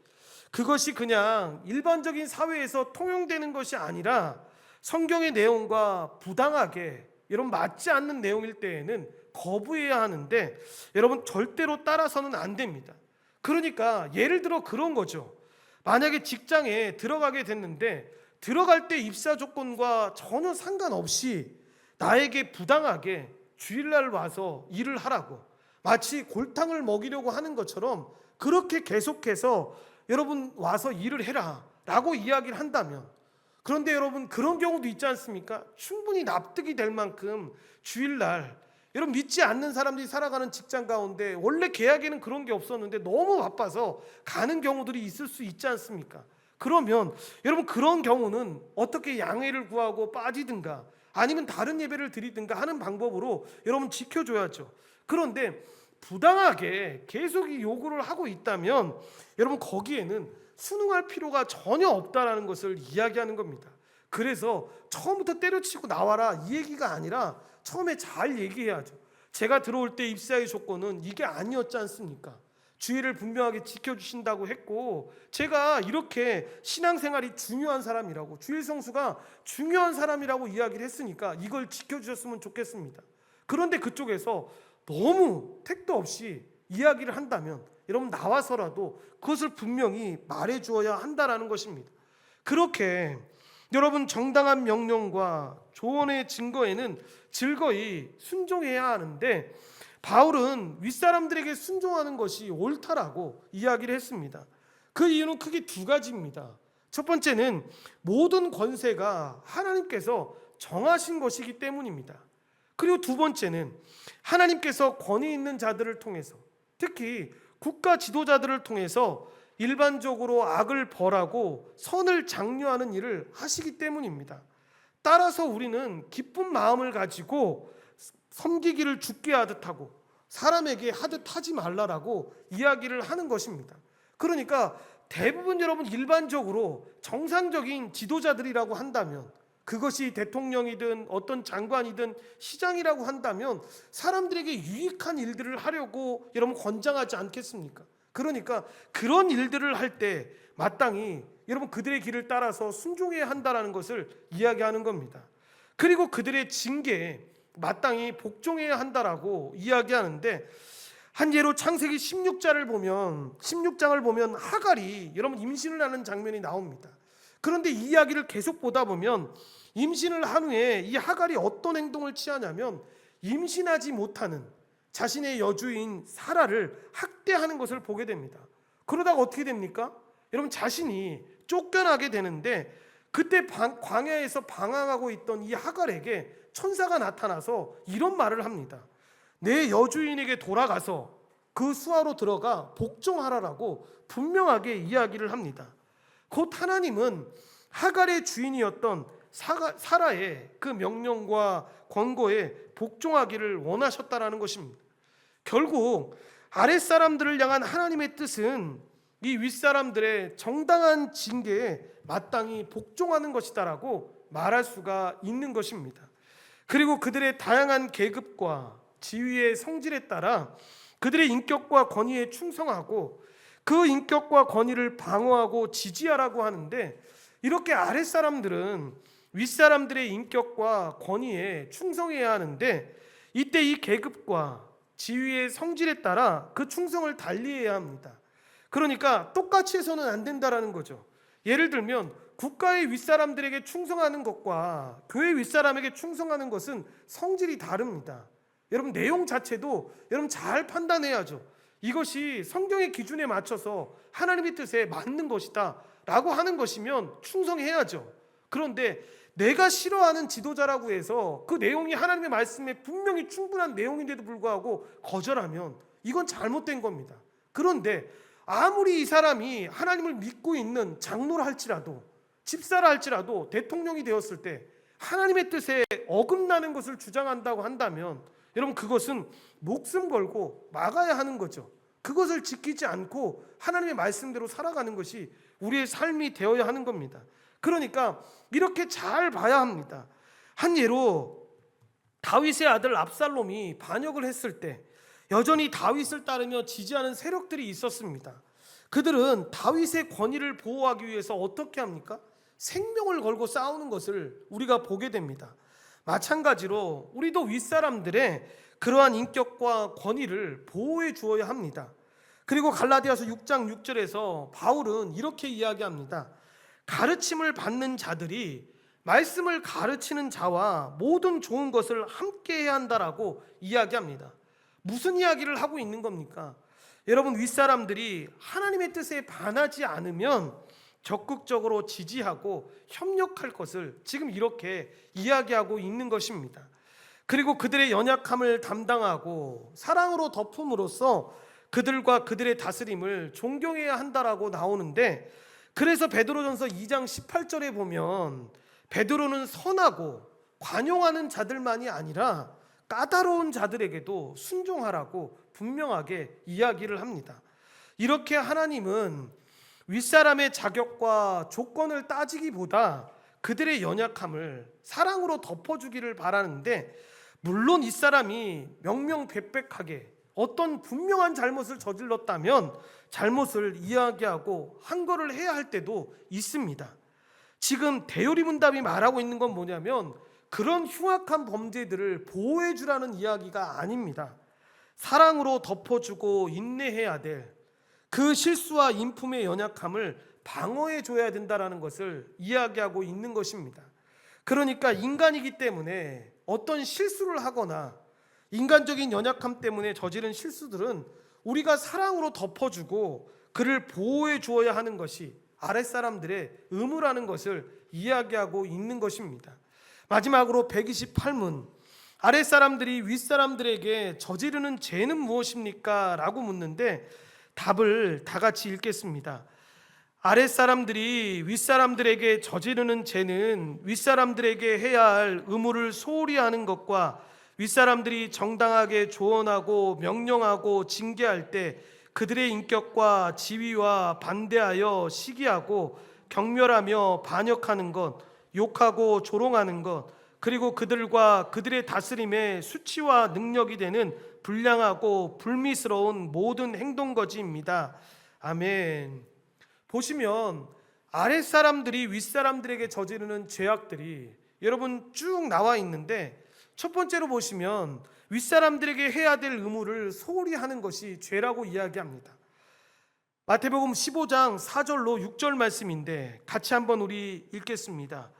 그것이 그냥 일반적인 사회에서 통용되는 것이 아니라 성경의 내용과 부당하게 여러분 맞지 않는 내용일 때에는 거부해야 하는데 여러분 절대로 따라서는 안 됩니다. 그러니까 예를 들어 그런 거죠. 만약에 직장에 들어가게 됐는데 들어갈 때 입사 조건과 전혀 상관없이 나에게 부당하게 주일날 와서 일을 하라고 마치 골탕을 먹이려고 하는 것처럼 그렇게 계속해서 여러분 와서 일을 해라 라고 이야기를 한다면, 그런데 여러분 그런 경우도 있지 않습니까? 충분히 납득이 될 만큼 주일날 여러분 믿지 않는 사람들이 살아가는 직장 가운데 원래 계약에는 그런 게 없었는데 너무 바빠서 가는 경우들이 있을 수 있지 않습니까? 그러면 여러분 그런 경우는 어떻게 양해를 구하고 빠지든가 아니면 다른 예배를 드리든가 하는 방법으로 여러분 지켜줘야죠. 그런데 부당하게 계속 이 요구를 하고 있다면 여러분 거기에는 순응할 필요가 전혀 없다라는 것을 이야기하는 겁니다. 그래서 처음부터 때려치고 나와라 이 얘기가 아니라 처음에 잘 얘기해야죠. 제가 들어올 때 입사의 조건은 이게 아니었지 않습니까? 주의를 분명하게 지켜주신다고 했고 제가 이렇게 신앙생활이 중요한 사람이라고 주일 성수가 중요한 사람이라고 이야기를 했으니까 이걸 지켜주셨으면 좋겠습니다. 그런데 그쪽에서 너무 택도 없이 이야기를 한다면 여러분 나와서라도 그것을 분명히 말해주어야 한다라는 것입니다. 그렇게 여러분 정당한 명령과 조언의 증거에는 즐거이 순종해야 하는데 바울은 윗사람들에게 순종하는 것이 옳다라고 이야기를 했습니다. 그 이유는 크게 두 가지입니다. 첫 번째는 모든 권세가 하나님께서 정하신 것이기 때문입니다. 그리고 두 번째는 하나님께서 권위 있는 자들을 통해서 특히 국가 지도자들을 통해서 일반적으로 악을 벌하고 선을 장려하는 일을 하시기 때문입니다. 따라서 우리는 기쁜 마음을 가지고 섬기기를 주께 하듯 하고 사람에게 하듯 하지 말라라고 이야기를 하는 것입니다. 그러니까 대부분 여러분 일반적으로 정상적인 지도자들이라고 한다면 그것이 대통령이든 어떤 장관이든 시장이라고 한다면 사람들에게 유익한 일들을 하려고 여러분 권장하지 않겠습니까? 그러니까 그런 일들을 할 때 마땅히 여러분 그들의 길을 따라서 순종해야 한다라는 것을 이야기하는 겁니다. 그리고 그들의 징계에 마땅히 복종해야 한다라고 이야기하는데 한 예로 창세기 16장을 보면 하갈이 여러분 임신을 하는 장면이 나옵니다. 그런데 이 이야기를 계속 보다 보면 임신을 한 후에 이 하갈이 어떤 행동을 취하냐면 임신하지 못하는 자신의 여주인 사라를 학대하는 것을 보게 됩니다. 그러다가 어떻게 됩니까? 여러분 자신이 쫓겨나게 되는데 그때 광야에서 방황하고 있던 이 하갈에게 천사가 나타나서 이런 말을 합니다. 내 여주인에게 돌아가서 그 수하로 들어가 복종하라라고 분명하게 이야기를 합니다. 곧 하나님은 하갈의 주인이었던 사라의 그 명령과 권고에 복종하기를 원하셨다라는 것입니다. 결국 아랫사람들을 향한 하나님의 뜻은 이 윗사람들의 정당한 징계에 마땅히 복종하는 것이다라고 말할 수가 있는 것입니다. 그리고 그들의 다양한 계급과 지위의 성질에 따라 그들의 인격과 권위에 충성하고 그 인격과 권위를 방어하고 지지하라고 하는데 이렇게 아랫사람들은 윗사람들의 인격과 권위에 충성해야 하는데 이때 이 계급과 지위의 성질에 따라 그 충성을 달리해야 합니다. 그러니까 똑같이 해서는 안 된다라는 거죠. 예를 들면 국가의 윗사람들에게 충성하는 것과 교회 윗사람에게 충성하는 것은 성질이 다릅니다. 여러분 내용 자체도 여러분 잘 판단해야죠. 이것이 성경의 기준에 맞춰서 하나님의 뜻에 맞는 것이다 라고 하는 것이면 충성해야죠. 그런데 내가 싫어하는 지도자라고 해서 그 내용이 하나님의 말씀에 분명히 충분한 내용인데도 불구하고 거절하면 이건 잘못된 겁니다. 그런데 아무리 이 사람이 하나님을 믿고 있는 장로라 할지라도, 집사라 할지라도, 대통령이 되었을 때 하나님의 뜻에 어긋나는 것을 주장한다고 한다면 여러분, 그것은 목숨 걸고 막아야 하는 거죠. 그것을 지키지 않고 하나님의 말씀대로 살아가는 것이 우리의 삶이 되어야 하는 겁니다. 그러니까 이렇게 잘 봐야 합니다. 한 예로 다윗의 아들 압살롬이 반역을 했을 때 여전히 다윗을 따르며 지지하는 세력들이 있었습니다. 그들은 다윗의 권위를 보호하기 위해서 어떻게 합니까? 생명을 걸고 싸우는 것을 우리가 보게 됩니다. 마찬가지로 우리도 윗사람들의 그러한 인격과 권위를 보호해 주어야 합니다. 그리고 갈라디아서 6장 6절에서 바울은 이렇게 이야기합니다. 가르침을 받는 자들이 말씀을 가르치는 자와 모든 좋은 것을 함께 해야 한다라고 이야기합니다. 무슨 이야기를 하고 있는 겁니까? 여러분, 윗사람들이 하나님의 뜻에 반하지 않으면 적극적으로 지지하고 협력할 것을 지금 이렇게 이야기하고 있는 것입니다. 그리고 그들의 연약함을 담당하고 사랑으로 덮음으로써 그들과 그들의 다스림을 존경해야 한다라고 나오는데, 그래서 베드로전서 2장 18절에 보면 베드로는 선하고 관용하는 자들만이 아니라 까다로운 자들에게도 순종하라고 분명하게 이야기를 합니다. 이렇게 하나님은 윗사람의 자격과 조건을 따지기보다 그들의 연약함을 사랑으로 덮어주기를 바라는데, 물론 이 사람이 명명백백하게 어떤 분명한 잘못을 저질렀다면 잘못을 이야기하고 한거를 해야 할 때도 있습니다. 지금 대요리문답이 말하고 있는 건 뭐냐면 그런 흉악한 범죄들을 보호해 주라는 이야기가 아닙니다. 사랑으로 덮어주고 인내해야 될 그 실수와 인품의 연약함을 방어해 줘야 된다는 것을 이야기하고 있는 것입니다. 그러니까 인간이기 때문에 어떤 실수를 하거나 인간적인 연약함 때문에 저지른 실수들은 우리가 사랑으로 덮어주고 그를 보호해 주어야 하는 것이 아랫사람들의 의무라는 것을 이야기하고 있는 것입니다. 마지막으로 128문, 아랫사람들이 윗사람들에게 저지르는 죄는 무엇입니까? 라고 묻는데 답을 다 같이 읽겠습니다. 아랫사람들이 윗사람들에게 저지르는 죄는 윗사람들에게 해야 할 의무를 소홀히 하는 것과 윗사람들이 정당하게 조언하고 명령하고 징계할 때 그들의 인격과 지위와 반대하여 시기하고 경멸하며 반역하는 것, 욕하고 조롱하는 것, 그리고 그들과 그들의 다스림의 수치와 능력이 되는 불량하고 불미스러운 모든 행동거지입니다. 아멘. 보시면 아랫사람들이 윗사람들에게 저지르는 죄악들이 여러분 쭉 나와 있는데, 첫 번째로 보시면 윗사람들에게 해야 될 의무를 소홀히 하는 것이 죄라고 이야기합니다. 마태복음 15장 4절로 6절 말씀인데 같이 한번 우리 읽겠습니다.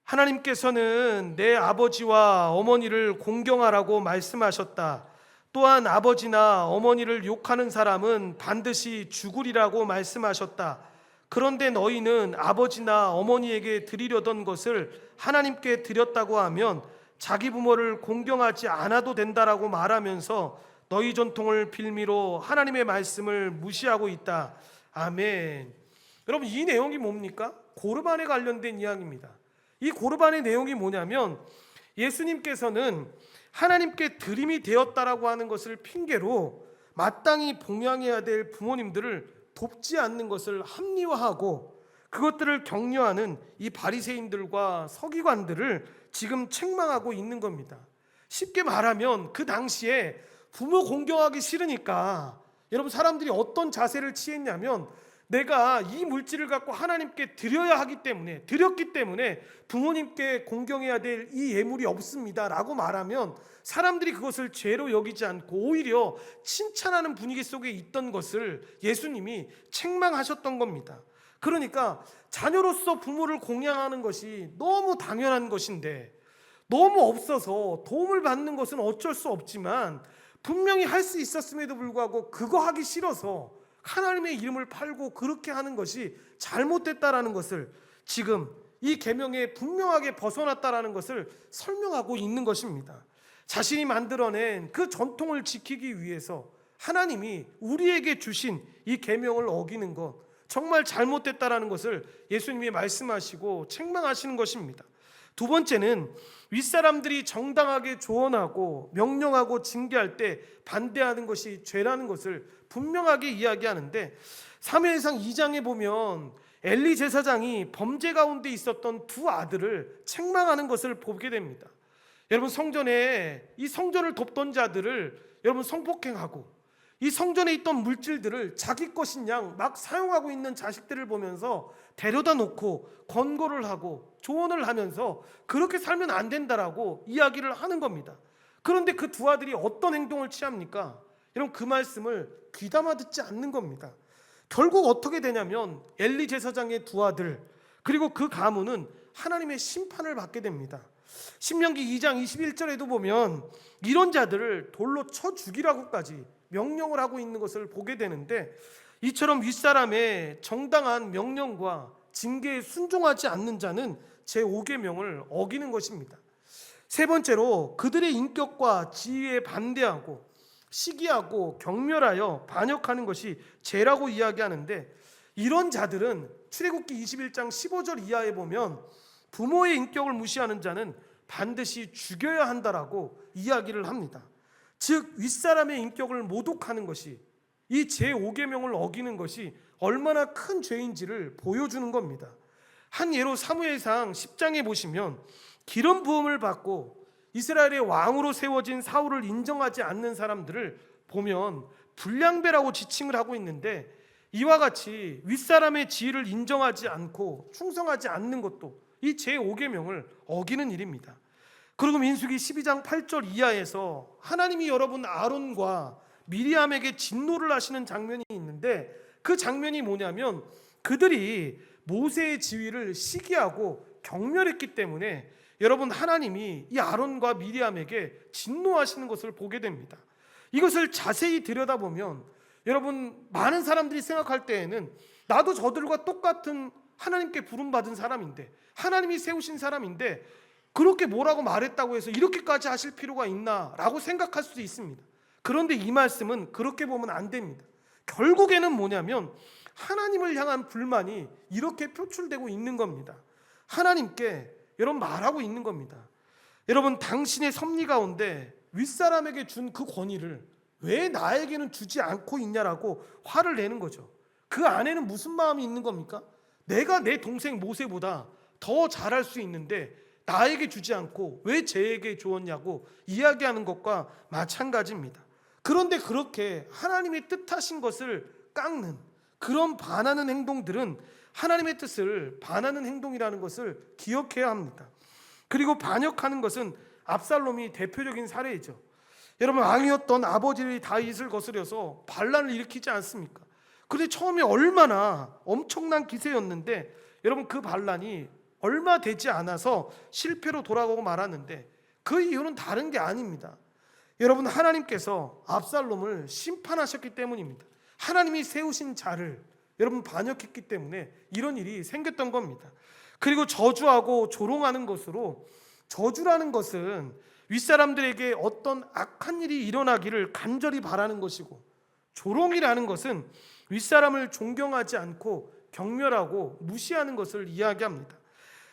하나님께서는 내 아버지와 어머니를 공경하라고 말씀하셨다. 또한 아버지나 어머니를 욕하는 사람은 반드시 죽으리라고 말씀하셨다. 그런데 너희는 아버지나 어머니에게 드리려던 것을 하나님께 드렸다고 하면 자기 부모를 공경하지 않아도 된다라고 말하면서 너희 전통을 빌미로 하나님의 말씀을 무시하고 있다. 아멘. 여러분, 이 내용이 뭡니까? 고르반에 관련된 이야기입니다. 이 고르반의 내용이 뭐냐면 예수님께서는 하나님께 드림이 되었다라고 하는 것을 핑계로 마땅히 봉양해야 될 부모님들을 돕지 않는 것을 합리화하고 그것들을 격려하는 이 바리새인들과 서기관들을 지금 책망하고 있는 겁니다. 쉽게 말하면 그 당시에 부모 공경하기 싫으니까 여러분, 사람들이 어떤 자세를 취했냐면 내가 이 물질을 갖고 하나님께 드렸기 때문에 부모님께 공경해야 될 이 예물이 없습니다 라고 말하면 사람들이 그것을 죄로 여기지 않고 오히려 칭찬하는 분위기 속에 있던 것을 예수님이 책망하셨던 겁니다. 그러니까 자녀로서 부모를 공양하는 것이 너무 당연한 것인데 너무 없어서 도움을 받는 것은 어쩔 수 없지만 분명히 할 수 있었음에도 불구하고 그거 하기 싫어서 하나님의 이름을 팔고 그렇게 하는 것이 잘못됐다라는 것을 지금 이 계명에 분명하게 벗어났다라는 것을 설명하고 있는 것입니다. 자신이 만들어낸 그 전통을 지키기 위해서 하나님이 우리에게 주신 이 계명을 어기는 것, 정말 잘못됐다라는 것을 예수님이 말씀하시고 책망하시는 것입니다. 두 번째는 윗사람들이 정당하게 조언하고 명령하고 징계할 때 반대하는 것이 죄라는 것을 분명하게 이야기하는데, 사무엘상 2장에 보면 엘리 제사장이 범죄 가운데 있었던 두 아들을 책망하는 것을 보게 됩니다. 여러분, 성전에 이 성전을 돕던 자들을 여러분 성폭행하고 이 성전에 있던 물질들을 자기 것인 양 막 사용하고 있는 자식들을 보면서 데려다 놓고 권고를 하고 조언을 하면서 그렇게 살면 안 된다라고 이야기를 하는 겁니다. 그런데 그 두 아들이 어떤 행동을 취합니까? 여러분, 그 말씀을 귀담아 듣지 않는 겁니다. 결국 어떻게 되냐면 엘리 제사장의 두 아들 그리고 그 가문은 하나님의 심판을 받게 됩니다. 신명기 2장 21절에도 보면 이런 자들을 돌로 쳐 죽이라고까지 명령을 하고 있는 것을 보게 되는데, 이처럼 윗사람의 정당한 명령과 징계에 순종하지 않는 자는 제5계명을 어기는 것입니다. 세 번째로 그들의 인격과 지위에 반대하고 시기하고 경멸하여 반역하는 것이 죄라고 이야기하는데, 이런 자들은 출애굽기 21장 15절 이하에 보면 부모의 인격을 무시하는 자는 반드시 죽여야 한다라고 이야기를 합니다. 즉 윗사람의 인격을 모독하는 것이, 이 제5계명을 어기는 것이 얼마나 큰 죄인지를 보여주는 겁니다. 한 예로 사무엘상 10장에 보시면 기름 부음을 받고 이스라엘의 왕으로 세워진 사울을 인정하지 않는 사람들을 보면 불량배라고 지칭을 하고 있는데, 이와 같이 윗사람의 지위를 인정하지 않고 충성하지 않는 것도 이 제5계명을 어기는 일입니다. 그리고 민수기 12장 8절 이하에서 하나님이 여러분 아론과 미리암에게 진노를 하시는 장면이 있는데, 그 장면이 뭐냐면 그들이 모세의 지위를 시기하고 경멸했기 때문에 여러분 하나님이 이 아론과 미리암에게 진노하시는 것을 보게 됩니다. 이것을 자세히 들여다보면 여러분, 많은 사람들이 생각할 때에는 나도 저들과 똑같은 하나님께 부름받은 사람인데, 하나님이 세우신 사람인데 그렇게 뭐라고 말했다고 해서 이렇게까지 하실 필요가 있나 라고 생각할 수도 있습니다. 그런데 이 말씀은 그렇게 보면 안 됩니다. 결국에는 뭐냐면 하나님을 향한 불만이 이렇게 표출되고 있는 겁니다. 하나님께 여러분 말하고 있는 겁니다. 여러분, 당신의 섭리 가운데 윗사람에게 준 그 권위를 왜 나에게는 주지 않고 있냐라고 화를 내는 거죠. 그 안에는 무슨 마음이 있는 겁니까? 내가 내 동생 모세보다 더 잘할 수 있는데 나에게 주지 않고 왜 쟤에게 주었냐고 이야기하는 것과 마찬가지입니다. 그런데 그렇게 하나님의 뜻하신 것을 깎는 그런 반하는 행동들은 하나님의 뜻을 반하는 행동이라는 것을 기억해야 합니다. 그리고 반역하는 것은 압살롬이 대표적인 사례이죠. 여러분, 왕이었던 아버지 다윗을 거스려서 반란을 일으키지 않습니까? 그런데 처음에 얼마나 엄청난 기세였는데 여러분, 그 반란이 얼마 되지 않아서 실패로 돌아가고 말았는데 그 이유는 다른 게 아닙니다. 여러분, 하나님께서 압살롬을 심판하셨기 때문입니다. 하나님이 세우신 자를 여러분 반역했기 때문에 이런 일이 생겼던 겁니다. 그리고 저주하고 조롱하는 것으로, 저주라는 것은 윗사람들에게 어떤 악한 일이 일어나기를 간절히 바라는 것이고, 조롱이라는 것은 윗사람을 존경하지 않고 경멸하고 무시하는 것을 이야기합니다.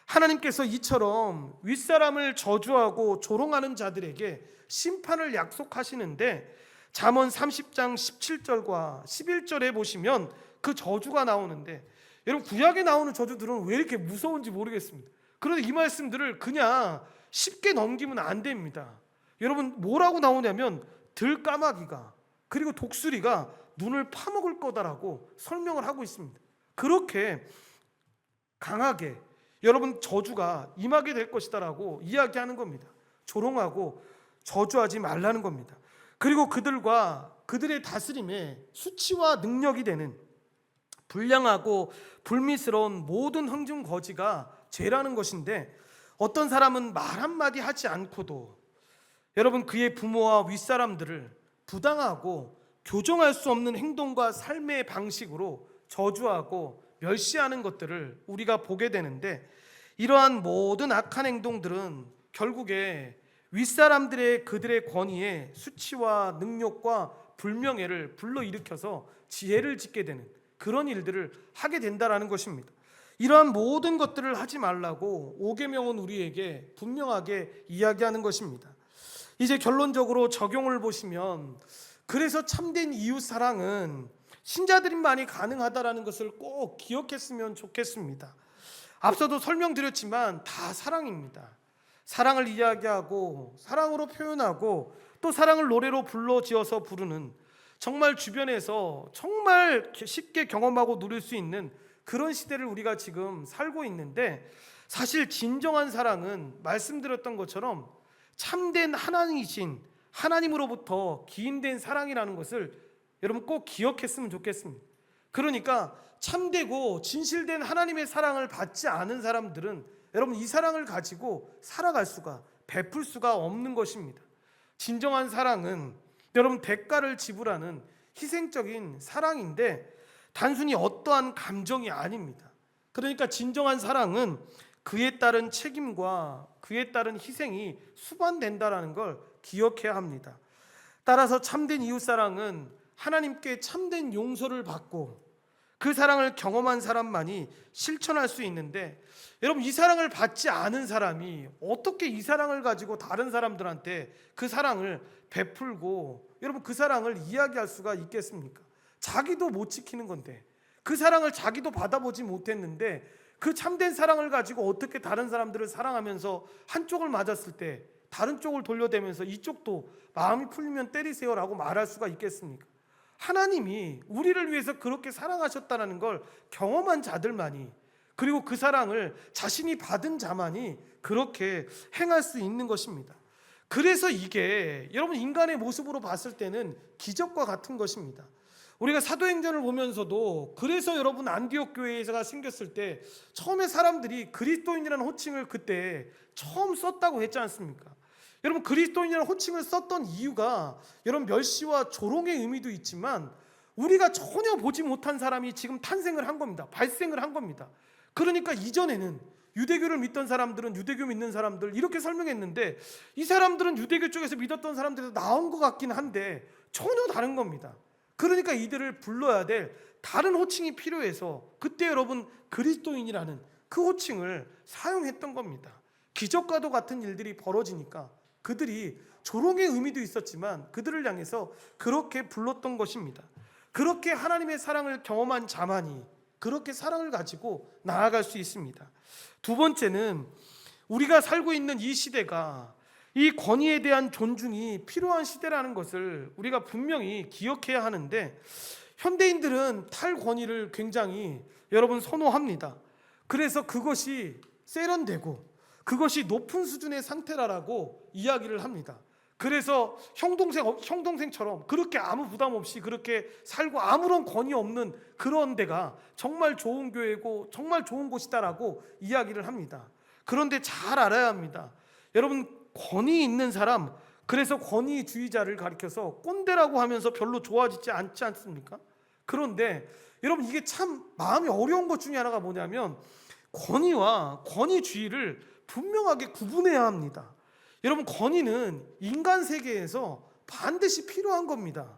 하나님께서 이처럼 윗사람을 저주하고 조롱하는 자들에게 심판을 약속하시는데, 잠언 30장 17절과 11절에 보시면 그 저주가 나오는데, 여러분 구약에 나오는 저주들은 왜 이렇게 무서운지 모르겠습니다. 그런데 이 말씀들을 그냥 쉽게 넘기면 안 됩니다. 여러분, 뭐라고 나오냐면 들까마귀가 그리고 독수리가 눈을 파먹을 거다라고 설명을 하고 있습니다. 그렇게 강하게 여러분 저주가 임하게 될 것이다라고 이야기하는 겁니다. 조롱하고 저주하지 말라는 겁니다. 그리고 그들과 그들의 다스림에 수치와 능력이 되는 불량하고 불미스러운 모든 흥중거지가 죄라는 것인데, 어떤 사람은 말 한마디 하지 않고도 여러분 그의 부모와 윗사람들을 부당하고 교정할 수 없는 행동과 삶의 방식으로 저주하고 멸시하는 것들을 우리가 보게 되는데, 이러한 모든 악한 행동들은 결국에 윗사람들의 그들의 권위에 수치와 능욕과 불명예를 불러일으켜서 지혜를 짓게 되는 그런 일들을 하게 된다라는 것입니다. 이러한 모든 것들을 하지 말라고 오계명은 우리에게 분명하게 이야기하는 것입니다. 이제 결론적으로 적용을 보시면, 그래서 참된 이웃 사랑은 신자들만이 가능하다라는 것을 꼭 기억했으면 좋겠습니다. 앞서도 설명드렸지만 다 사랑입니다. 사랑을 이야기하고 사랑으로 표현하고 또 사랑을 노래로 불러지어서 부르는, 정말 주변에서 정말 쉽게 경험하고 누릴 수 있는 그런 시대를 우리가 지금 살고 있는데, 사실 진정한 사랑은 말씀드렸던 것처럼 참된 하나님이신 하나님으로부터 기인된 사랑이라는 것을 여러분 꼭 기억했으면 좋겠습니다. 그러니까 참되고 진실된 하나님의 사랑을 받지 않은 사람들은 여러분 이 사랑을 가지고 살아갈 수가, 베풀 수가 없는 것입니다. 진정한 사랑은 여러분 대가를 지불하는 희생적인 사랑인데 단순히 어떠한 감정이 아닙니다. 그러니까 진정한 사랑은 그에 따른 책임과 그에 따른 희생이 수반된다라는 걸 기억해야 합니다. 따라서 참된 이웃사랑은 하나님께 참된 용서를 받고 그 사랑을 경험한 사람만이 실천할 수 있는데, 여러분 이 사랑을 받지 않은 사람이 어떻게 이 사랑을 가지고 다른 사람들한테 그 사랑을 베풀고 여러분 그 사랑을 이야기할 수가 있겠습니까? 자기도 못 지키는 건데, 그 사랑을 자기도 받아보지 못했는데 그 참된 사랑을 가지고 어떻게 다른 사람들을 사랑하면서 한쪽을 맞았을 때 다른 쪽을 돌려대면서 이쪽도 마음이 풀리면 때리세요라고 말할 수가 있겠습니까? 하나님이 우리를 위해서 그렇게 사랑하셨다는 걸 경험한 자들만이, 그리고 그 사랑을 자신이 받은 자만이 그렇게 행할 수 있는 것입니다. 그래서 이게 여러분 인간의 모습으로 봤을 때는 기적과 같은 것입니다. 우리가 사도행전을 보면서도, 그래서 여러분 안디옥 교회가 생겼을 때 처음에 사람들이 그리스도인이라는 호칭을 그때 처음 썼다고 했지 않습니까? 여러분 그리스도인이라는 호칭을 썼던 이유가 여러분 멸시와 조롱의 의미도 있지만 우리가 전혀 보지 못한 사람이 지금 탄생을 한 겁니다. 발생을 한 겁니다. 그러니까 이전에는 유대교를 믿던 사람들은 유대교 믿는 사람들 이렇게 설명했는데, 이 사람들은 유대교 쪽에서 믿었던 사람들에서 나온 것 같긴 한데 전혀 다른 겁니다. 그러니까 이들을 불러야 될 다른 호칭이 필요해서 그때 여러분 그리스도인이라는 그 호칭을 사용했던 겁니다. 기적과도 같은 일들이 벌어지니까 그들이 조롱의 의미도 있었지만 그들을 향해서 그렇게 불렀던 것입니다. 그렇게 하나님의 사랑을 경험한 자만이 그렇게 사랑을 가지고 나아갈 수 있습니다. 두 번째는 우리가 살고 있는 이 시대가 이 권위에 대한 존중이 필요한 시대라는 것을 우리가 분명히 기억해야 하는데, 현대인들은 탈권위를 굉장히 여러분 선호합니다. 그래서 그것이 세련되고 그것이 높은 수준의 상태라고 이야기를 합니다. 그래서 형 동생처럼 그렇게 아무 부담 없이 그렇게 살고 아무런 권위 없는 그런 데가 정말 좋은 교회고 정말 좋은 곳이다라고 이야기를 합니다. 그런데 잘 알아야 합니다. 여러분 권위 있는 사람, 그래서 권위주의자를 가리켜서 꼰대라고 하면서 별로 좋아지지 않지 않습니까? 그런데 여러분 이게 참 마음이 어려운 것 중에 하나가 뭐냐면 권위와 권위주의를 분명하게 구분해야 합니다. 여러분 권위는 인간 세계에서 반드시 필요한 겁니다.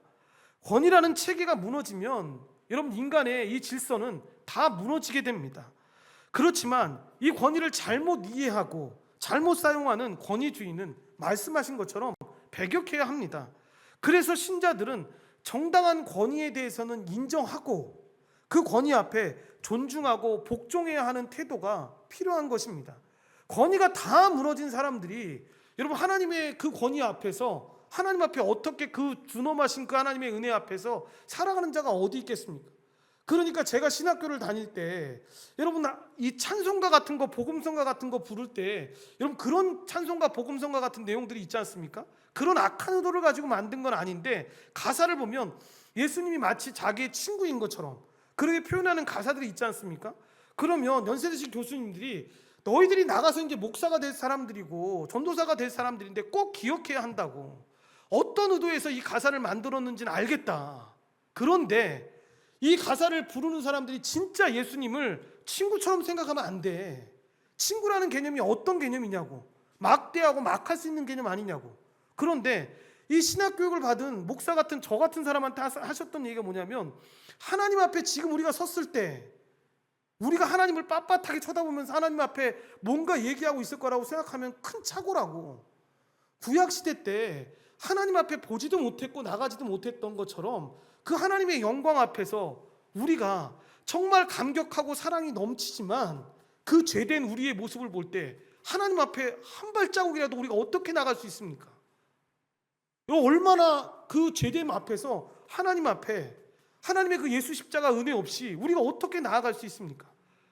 권위라는 체계가 무너지면 여러분 인간의 이 질서는 다 무너지게 됩니다. 그렇지만 이 권위를 잘못 이해하고 잘못 사용하는 권위주의는 말씀하신 것처럼 배격해야 합니다. 그래서 신자들은 정당한 권위에 대해서는 인정하고 그 권위 앞에 존중하고 복종해야 하는 태도가 필요한 것입니다. 권위가 다 무너진 사람들이 여러분 하나님의 그 권위 앞에서, 하나님 앞에 어떻게 그 준엄하신 그 하나님의 은혜 앞에서 살아가는 자가 어디 있겠습니까? 그러니까 제가 신학교를 다닐 때 여러분 이 찬송가 같은 거, 복음성가 같은 거 부를 때 여러분 그런 찬송가 복음성가 같은 내용들이 있지 않습니까? 그런 악한 의도를 가지고 만든 건 아닌데 가사를 보면 예수님이 마치 자기의 친구인 것처럼 그렇게 표현하는 가사들이 있지 않습니까? 그러면 연세대식 교수님들이 너희들이 나가서 이제 목사가 될 사람들이고 전도사가 될 사람들인데 꼭 기억해야 한다고, 어떤 의도에서 이 가사를 만들었는지는 알겠다. 그런데 이 가사를 부르는 사람들이 진짜 예수님을 친구처럼 생각하면 안 돼. 친구라는 개념이 어떤 개념이냐고, 막대하고 막할 수 있는 개념 아니냐고. 그런데 이 신학교육을 받은 목사 같은 저 같은 사람한테 하셨던 얘기가 뭐냐면, 하나님 앞에 지금 우리가 섰을 때 우리가 하나님을 빳빳하게 쳐다보면서 하나님 앞에 뭔가 얘기하고 있을 거라고 생각하면 큰 착오라고. 구약시대 때 하나님 앞에 보지도 못했고 나가지도 못했던 것처럼 그 하나님의 영광 앞에서 우리가 정말 감격하고 사랑이 넘치지만 그 죄된 우리의 모습을 볼 때 하나님 앞에 한 발자국이라도 우리가 어떻게 나갈 수 있습니까? 얼마나 그 죄됨 앞에서 하나님 앞에 하나님의 그 예수 십자가 은혜 없이 우리가 어떻게 나아갈 수 있습니까?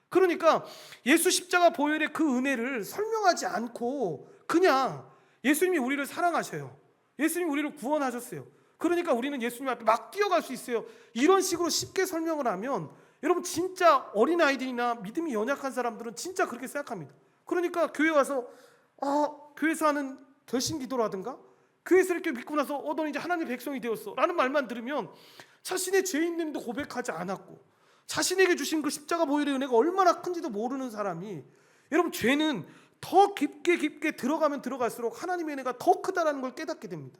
그러니까 예수 십자가 보혈의 그 은혜를 설명하지 않고 그냥 예수님이 우리를 사랑하셔요. 예수님이 우리를 구원하셨어요. 그러니까 우리는 예수님 앞에 막 뛰어갈 수 있어요. 이런 식으로 쉽게 설명을 하면 여러분 진짜 어린아이들이나 믿음이 연약한 사람들은 진짜 그렇게 생각합니다. 그러니까 교회 와서 교회에서 하는 결심 기도라든가 교회에서 이렇게 믿고 나서 너는 이제 하나님의 백성이 되었어 라는 말만 들으면 자신의 죄 있는도 고백하지 않았고 자신에게 주신 그 십자가 보혈의 은혜가 얼마나 큰지도 모르는 사람이, 여러분 죄는 더 깊게 들어가면 들어갈수록 하나님의 은혜가 더 크다라는 걸 깨닫게 됩니다.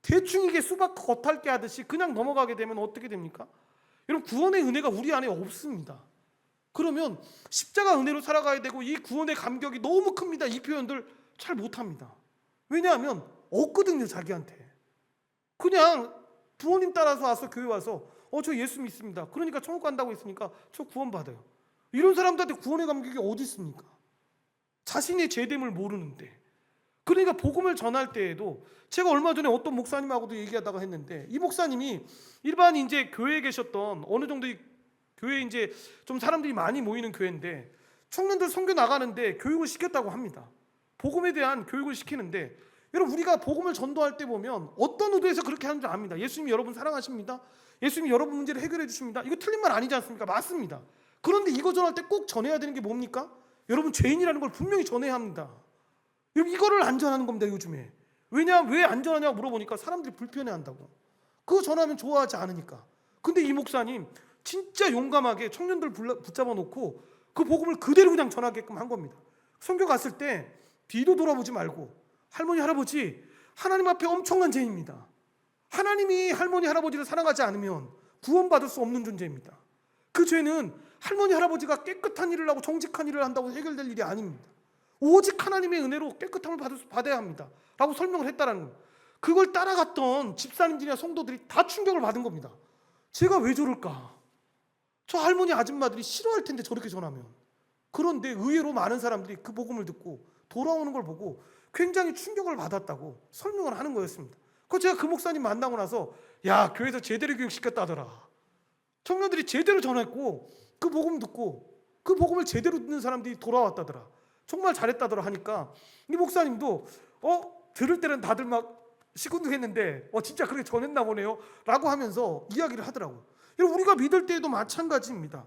대충 이게 수박 겉핥기 하듯이 그냥 넘어가게 되면 어떻게 됩니까? 여러분 구원의 은혜가 우리 안에 없습니다. 그러면 십자가 은혜로 살아가야 되고 이 구원의 감격이 너무 큽니다. 이 표현들 잘 못합니다. 왜냐하면 없거든요. 자기한테 그냥 부모님 따라서 와서 교회 와서 저 예수 믿습니다. 그러니까 천국 간다고 했으니까 저 구원 받아요. 이런 사람들한테 구원의 감격이 어디 있습니까? 자신의 죄됨을 모르는데. 그러니까 복음을 전할 때에도 제가 얼마 전에 어떤 목사님하고도 얘기하다가 했는데, 이 목사님이 일반 이제 교회에 계셨던 어느 정도 교회 이제 좀 사람들이 많이 모이는 교회인데 청년들 선교 나가는데 교육을 시켰다고 합니다. 복음에 대한 교육을 시키는데, 여러분 우리가 복음을 전도할 때 보면 어떤 의도에서 그렇게 하는 줄 압니다. 예수님이 여러분 사랑하십니다. 예수님이 여러분 문제를 해결해 주십니다. 이거 틀린 말 아니지 않습니까? 맞습니다. 그런데 이거 전할 때 꼭 전해야 되는 게 뭡니까? 여러분 죄인이라는 걸 분명히 전해야 합니다. 여러분 이거를 안 전하는 겁니다. 요즘에. 왜냐하면 왜 안 전하냐고 물어보니까 사람들이 불편해한다고. 그거 전하면 좋아하지 않으니까. 근데 이 목사님 진짜 용감하게 청년들 붙잡아 놓고 그 복음을 그대로 그냥 전하게끔 한 겁니다. 선교 갔을 때 뒤도 돌아보지 말고, 할머니 할아버지 하나님 앞에 엄청난 죄입니다. 하나님이 할머니 할아버지를 사랑하지 않으면 구원받을 수 없는 존재입니다. 그 죄는 할머니 할아버지가 깨끗한 일을 하고 정직한 일을 한다고 해결될 일이 아닙니다. 오직 하나님의 은혜로 깨끗함을 받아야 합니다 라고 설명을 했다라는 거예요. 그걸 따라갔던 집사님들이나 성도들이 다 충격을 받은 겁니다. 제가 왜 저럴까? 저 할머니 아줌마들이 싫어할 텐데 저렇게 전하면. 그런데 의외로 많은 사람들이 그 복음을 듣고 돌아오는 걸 보고 굉장히 충격을 받았다고 설명을 하는 거였습니다. 그래서 제가 그 목사님 만나고 나서 야, 교회에서 제대로 교육시켰다더라. 청년들이 제대로 전했고 그 복음 듣고 그 복음을 제대로 듣는 사람들이 돌아왔다더라. 정말 잘했다더라 하니까 이 목사님도 들을 때는 다들 막 시큰둥했는데 진짜 그렇게 전했나 보네요 라고 하면서 이야기를 하더라고요. 여러분 우리가 믿을 때에도 마찬가지입니다.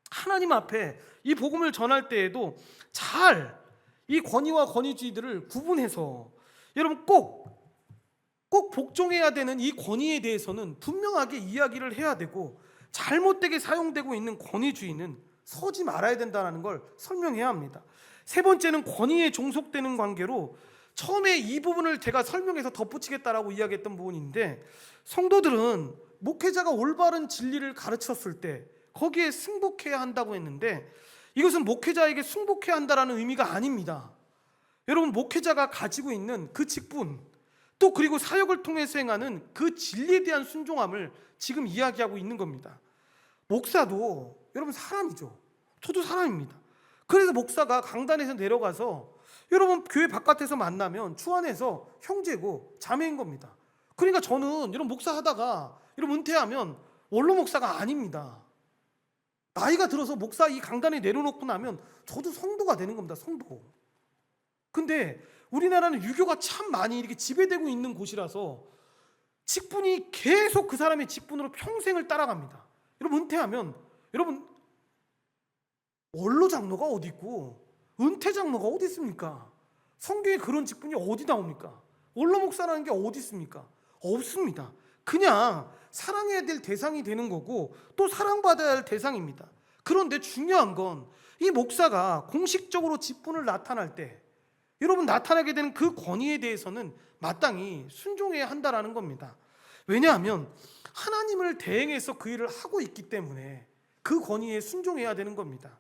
하나님 앞에 이 복음을 전할 때에도 잘 이 권위와 권위주의들을 구분해서 여러분 꼭 복종해야 되는 이 권위에 대해서는 분명하게 이야기를 해야 되고, 잘못되게 사용되고 있는 권위주의는 서지 말아야 된다는 걸 설명해야 합니다. 세 번째는 권위에 종속되는 관계로, 처음에 이 부분을 제가 설명해서 덧붙이겠다라고 이야기했던 부분인데, 성도들은 목회자가 올바른 진리를 가르쳤을 때 거기에 승복해야 한다고 했는데, 이것은 목회자에게 승복해야 한다라는 의미가 아닙니다. 여러분 목회자가 가지고 있는 그 직분, 또 그리고 사역을 통해서 행하는 그 진리에 대한 순종함을 지금 이야기하고 있는 겁니다. 목사도 여러분 사람이죠. 저도 사람입니다. 그래서 목사가 강단에서 내려가서 여러분 교회 바깥에서 만나면 주 안에서 형제고 자매인 겁니다. 그러니까 저는 여러분 목사 하다가 여러분 은퇴하면 원로 목사가 아닙니다. 나이가 들어서 목사 이 강단에 내려놓고 나면 저도 성도가 되는 겁니다. 성도. 근데 우리나라는 유교가 참 많이 이렇게 지배되고 있는 곳이라서 직분이 계속 그 사람의 직분으로 평생을 따라갑니다. 여러분 은퇴하면 여러분 원로 장로가 어디 있고 은퇴 장로가 어디 있습니까? 성경에 그런 직분이 어디 나옵니까? 원로 목사라는 게 어디 있습니까? 없습니다. 그냥 사랑해야 될 대상이 되는 거고 또 사랑받아야 할 대상입니다. 그런데 중요한 건 이 목사가 공식적으로 직분을 나타날 때 여러분 나타나게 되는 그 권위에 대해서는 마땅히 순종해야 한다라는 겁니다. 왜냐하면 하나님을 대행해서 그 일을 하고 있기 때문에 그 권위에 순종해야 되는 겁니다.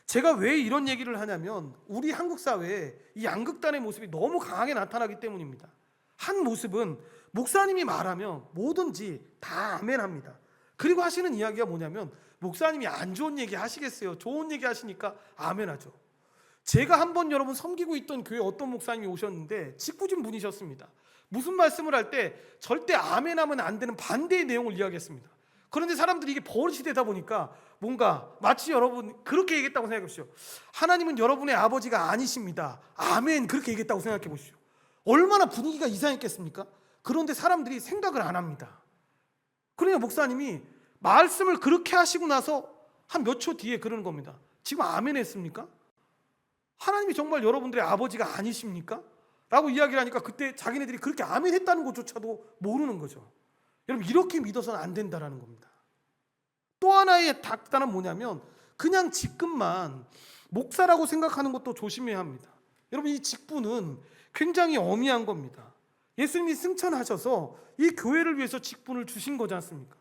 제가 왜 이런 얘기를 하냐면 우리 한국 사회에 이 양극단의 모습이 너무 강하게 나타나기 때문입니다. 한 모습은 목사님이 말하면 뭐든지 다 아멘합니다. 그리고 하시는 이야기가 뭐냐면 목사님이 안 좋은 얘기 하시겠어요? 좋은 얘기 하시니까 아멘하죠. 제가 한번 여러분 섬기고 있던 교회 어떤 목사님이 오셨는데 직구진 분이셨습니다. 무슨 말씀을 할 때 절대 아멘하면 안 되는 반대의 내용을 이야기했습니다. 그런데 사람들이 이게 버릇이 되다 보니까 뭔가 마치 여러분 그렇게 얘기했다고 생각해 보십시오. 하나님은 여러분의 아버지가 아니십니다. 아멘 그렇게 얘기했다고 생각해 보십시오. 얼마나 분위기가 이상했겠습니까? 그런데 사람들이 생각을 안 합니다. 그러니까 목사님이 말씀을 그렇게 하시고 나서 한 몇 초 뒤에 그러는 겁니다. 지금 아멘 했습니까? 하나님이 정말 여러분들의 아버지가 아니십니까? 라고 이야기를 하니까 그때 자기네들이 그렇게 아멘 했다는 것조차도 모르는 거죠. 여러분 이렇게 믿어서는 안 된다라는 겁니다. 또 하나의 닥단은 뭐냐면 그냥 직분만 목사라고 생각하는 것도 조심해야 합니다. 여러분 이 직분은 굉장히 엄미한 겁니다. 예수님이 승천하셔서 이 교회를 위해서 직분을 주신 거지 않습니까?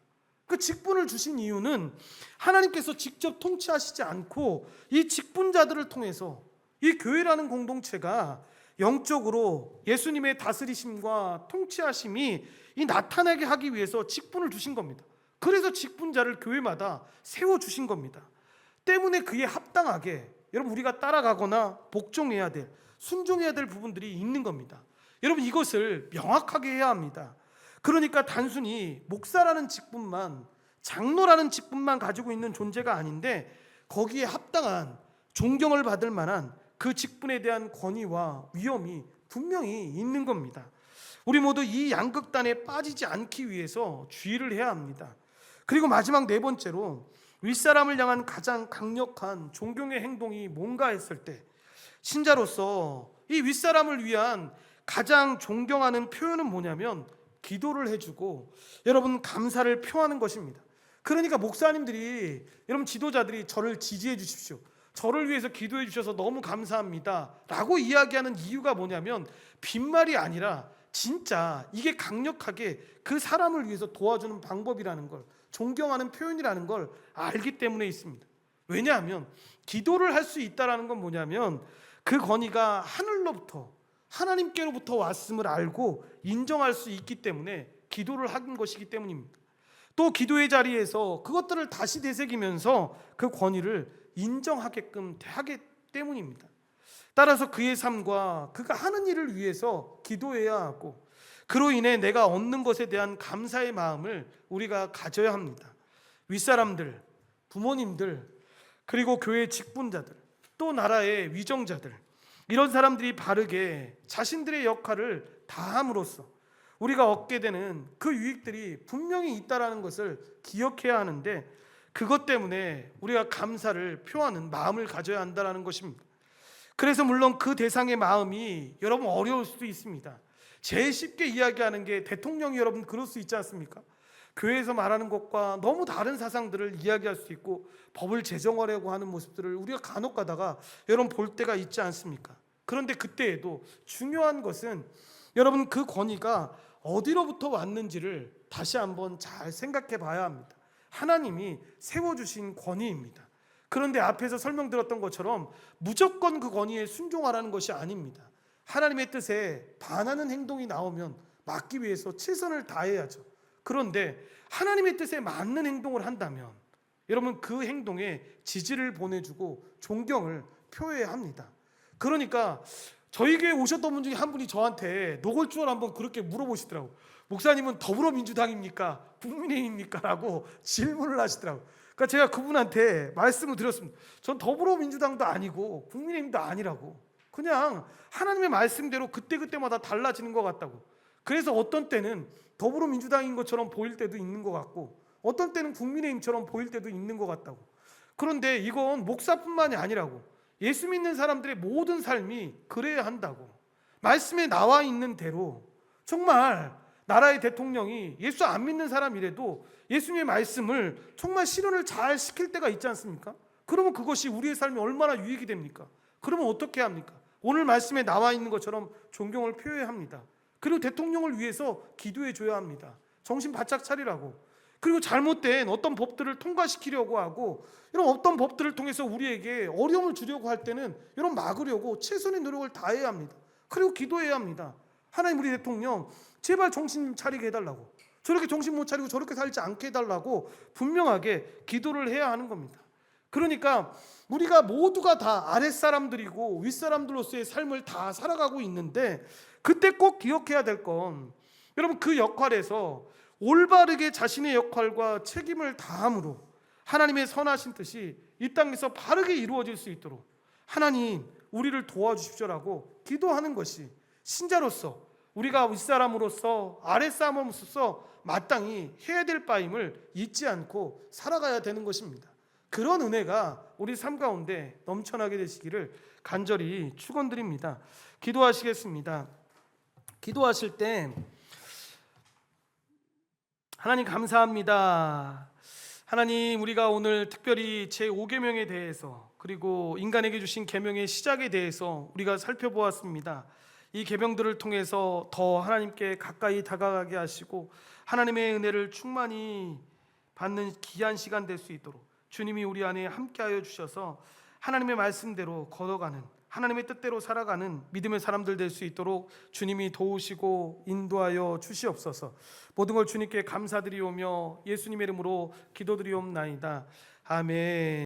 그 직분을 주신 이유는 하나님께서 직접 통치하시지 않고 이 직분자들을 통해서 이 교회라는 공동체가 영적으로 예수님의 다스리심과 통치하심이 이 나타나게 하기 위해서 직분을 주신 겁니다. 그래서 직분자를 교회마다 세워주신 겁니다. 때문에 그에 합당하게 여러분 우리가 따라가거나 복종해야 될, 순종해야 될 부분들이 있는 겁니다. 여러분 이것을 명확하게 해야 합니다. 그러니까 단순히 목사라는 직분만, 장로라는 직분만 가지고 있는 존재가 아닌데 거기에 합당한 존경을 받을 만한 그 직분에 대한 권위와 위엄이 분명히 있는 겁니다. 우리 모두 이 양극단에 빠지지 않기 위해서 주의를 해야 합니다. 그리고 마지막 네 번째로 윗사람을 향한 가장 강력한 존경의 행동이 뭔가 했을 때 신자로서 이 윗사람을 위한 가장 존경하는 표현은 뭐냐면 기도를 해주고 여러분 감사를 표하는 것입니다. 그러니까 목사님들이 여러분 지도자들이 저를 지지해 주십시오, 저를 위해서 기도해 주셔서 너무 감사합니다 라고 이야기하는 이유가 뭐냐면 빈말이 아니라 진짜 이게 강력하게 그 사람을 위해서 도와주는 방법이라는 걸, 존경하는 표현이라는 걸 알기 때문에 있습니다. 왜냐하면 기도를 할 수 있다는 건 뭐냐면 그 권위가 하늘로부터 하나님께로부터 왔음을 알고 인정할 수 있기 때문에 기도를 한 것이기 때문입니다. 또 기도의 자리에서 그것들을 다시 되새기면서 그 권위를 인정하게끔 하기 때문입니다. 따라서 그의 삶과 그가 하는 일을 위해서 기도해야 하고 그로 인해 내가 얻는 것에 대한 감사의 마음을 우리가 가져야 합니다. 윗사람들, 부모님들, 그리고 교회 직분자들, 또 나라의 위정자들, 이런 사람들이 바르게 자신들의 역할을 다함으로써 우리가 얻게 되는 그 유익들이 분명히 있다는 것을 기억해야 하는데 그것 때문에 우리가 감사를 표하는 마음을 가져야 한다는 것입니다. 그래서 물론 그 대상의 마음이 여러분 어려울 수도 있습니다. 제일 쉽게 이야기하는 게 대통령이 여러분 그럴 수 있지 않습니까? 교회에서 말하는 것과 너무 다른 사상들을 이야기할 수 있고 법을 제정하려고 하는 모습들을 우리가 간혹 가다가 여러분 볼 때가 있지 않습니까? 그런데 그때에도 중요한 것은 여러분 그 권위가 어디로부터 왔는지를 다시 한번 잘 생각해 봐야 합니다. 하나님이 세워주신 권위입니다. 그런데 앞에서 설명드렸던 것처럼 무조건 그 권위에 순종하라는 것이 아닙니다. 하나님의 뜻에 반하는 행동이 나오면 막기 위해서 최선을 다해야죠. 그런데 하나님의 뜻에 맞는 행동을 한다면 여러분 그 행동에 지지를 보내주고 존경을 표해야 합니다. 그러니까 저희 교회 오셨던 분 중에 한 분이 저한테 노골적으로 한번 그렇게 물어보시더라고요. 목사님은 더불어민주당입니까? 국민의힘입니까? 라고 질문을 하시더라고요. 그러니까 제가 그분한테 말씀을 드렸습니다. 전 더불어민주당도 아니고 국민의힘도 아니라고, 그냥 하나님의 말씀대로 그때그때마다 달라지는 것 같다고. 그래서 어떤 때는 더불어민주당인 것처럼 보일 때도 있는 것 같고 어떤 때는 국민의힘처럼 보일 때도 있는 것 같다고. 그런데 이건 목사뿐만이 아니라고, 예수 믿는 사람들의 모든 삶이 그래야 한다고. 말씀에 나와 있는 대로 정말 나라의 대통령이 예수 안 믿는 사람이라도 예수님의 말씀을 정말 실현을 잘 시킬 때가 있지 않습니까? 그러면 그것이 우리의 삶에 얼마나 유익이 됩니까? 그러면 어떻게 합니까? 오늘 말씀에 나와 있는 것처럼 존경을 표해야 합니다. 그리고 대통령을 위해서 기도해 줘야 합니다. 정신 바짝 차리라고. 그리고 잘못된 어떤 법들을 통과시키려고 하고 이런 어떤 법들을 통해서 우리에게 어려움을 주려고 할 때는 이런 막으려고 최선의 노력을 다해야 합니다. 그리고 기도해야 합니다. 하나님, 우리 대통령 제발 정신 차리게 해달라고, 저렇게 정신 못 차리고 저렇게 살지 않게 해달라고 분명하게 기도를 해야 하는 겁니다. 그러니까 우리가 모두가 다 아랫사람들이고 윗사람들로서의 삶을 다 살아가고 있는데, 그때 꼭 기억해야 될 건, 여러분, 그 역할에서 올바르게 자신의 역할과 책임을 다함으로 하나님의 선하신 뜻이 이 땅에서 바르게 이루어질 수 있도록 하나님, 우리를 도와주십시오라고 기도하는 것이 신자로서, 우리가 윗사람으로서 아랫사람으로서 마땅히 해야 될 바임을 잊지 않고 살아가야 되는 것입니다. 그런 은혜가 우리 삶 가운데 넘쳐나게 되시기를 간절히 축원드립니다. 기도하시겠습니다. 기도하실 때 하나님 감사합니다. 하나님, 우리가 오늘 특별히 제5계명에 대해서, 그리고 인간에게 주신 계명의 시작에 대해서 우리가 살펴보았습니다. 이 계명들을 통해서 더 하나님께 가까이 다가가게 하시고 하나님의 은혜를 충만히 받는 귀한 시간 될 수 있도록 주님이 우리 안에 함께하여 주셔서 하나님의 말씀대로 걸어가는, 하나님의 뜻대로 살아가는 믿음의 사람들 될 수 있도록 주님이 도우시고 인도하여 주시옵소서. 모든 걸 주님께 감사드리오며 예수님의 이름으로 기도드리옵나이다. 아멘.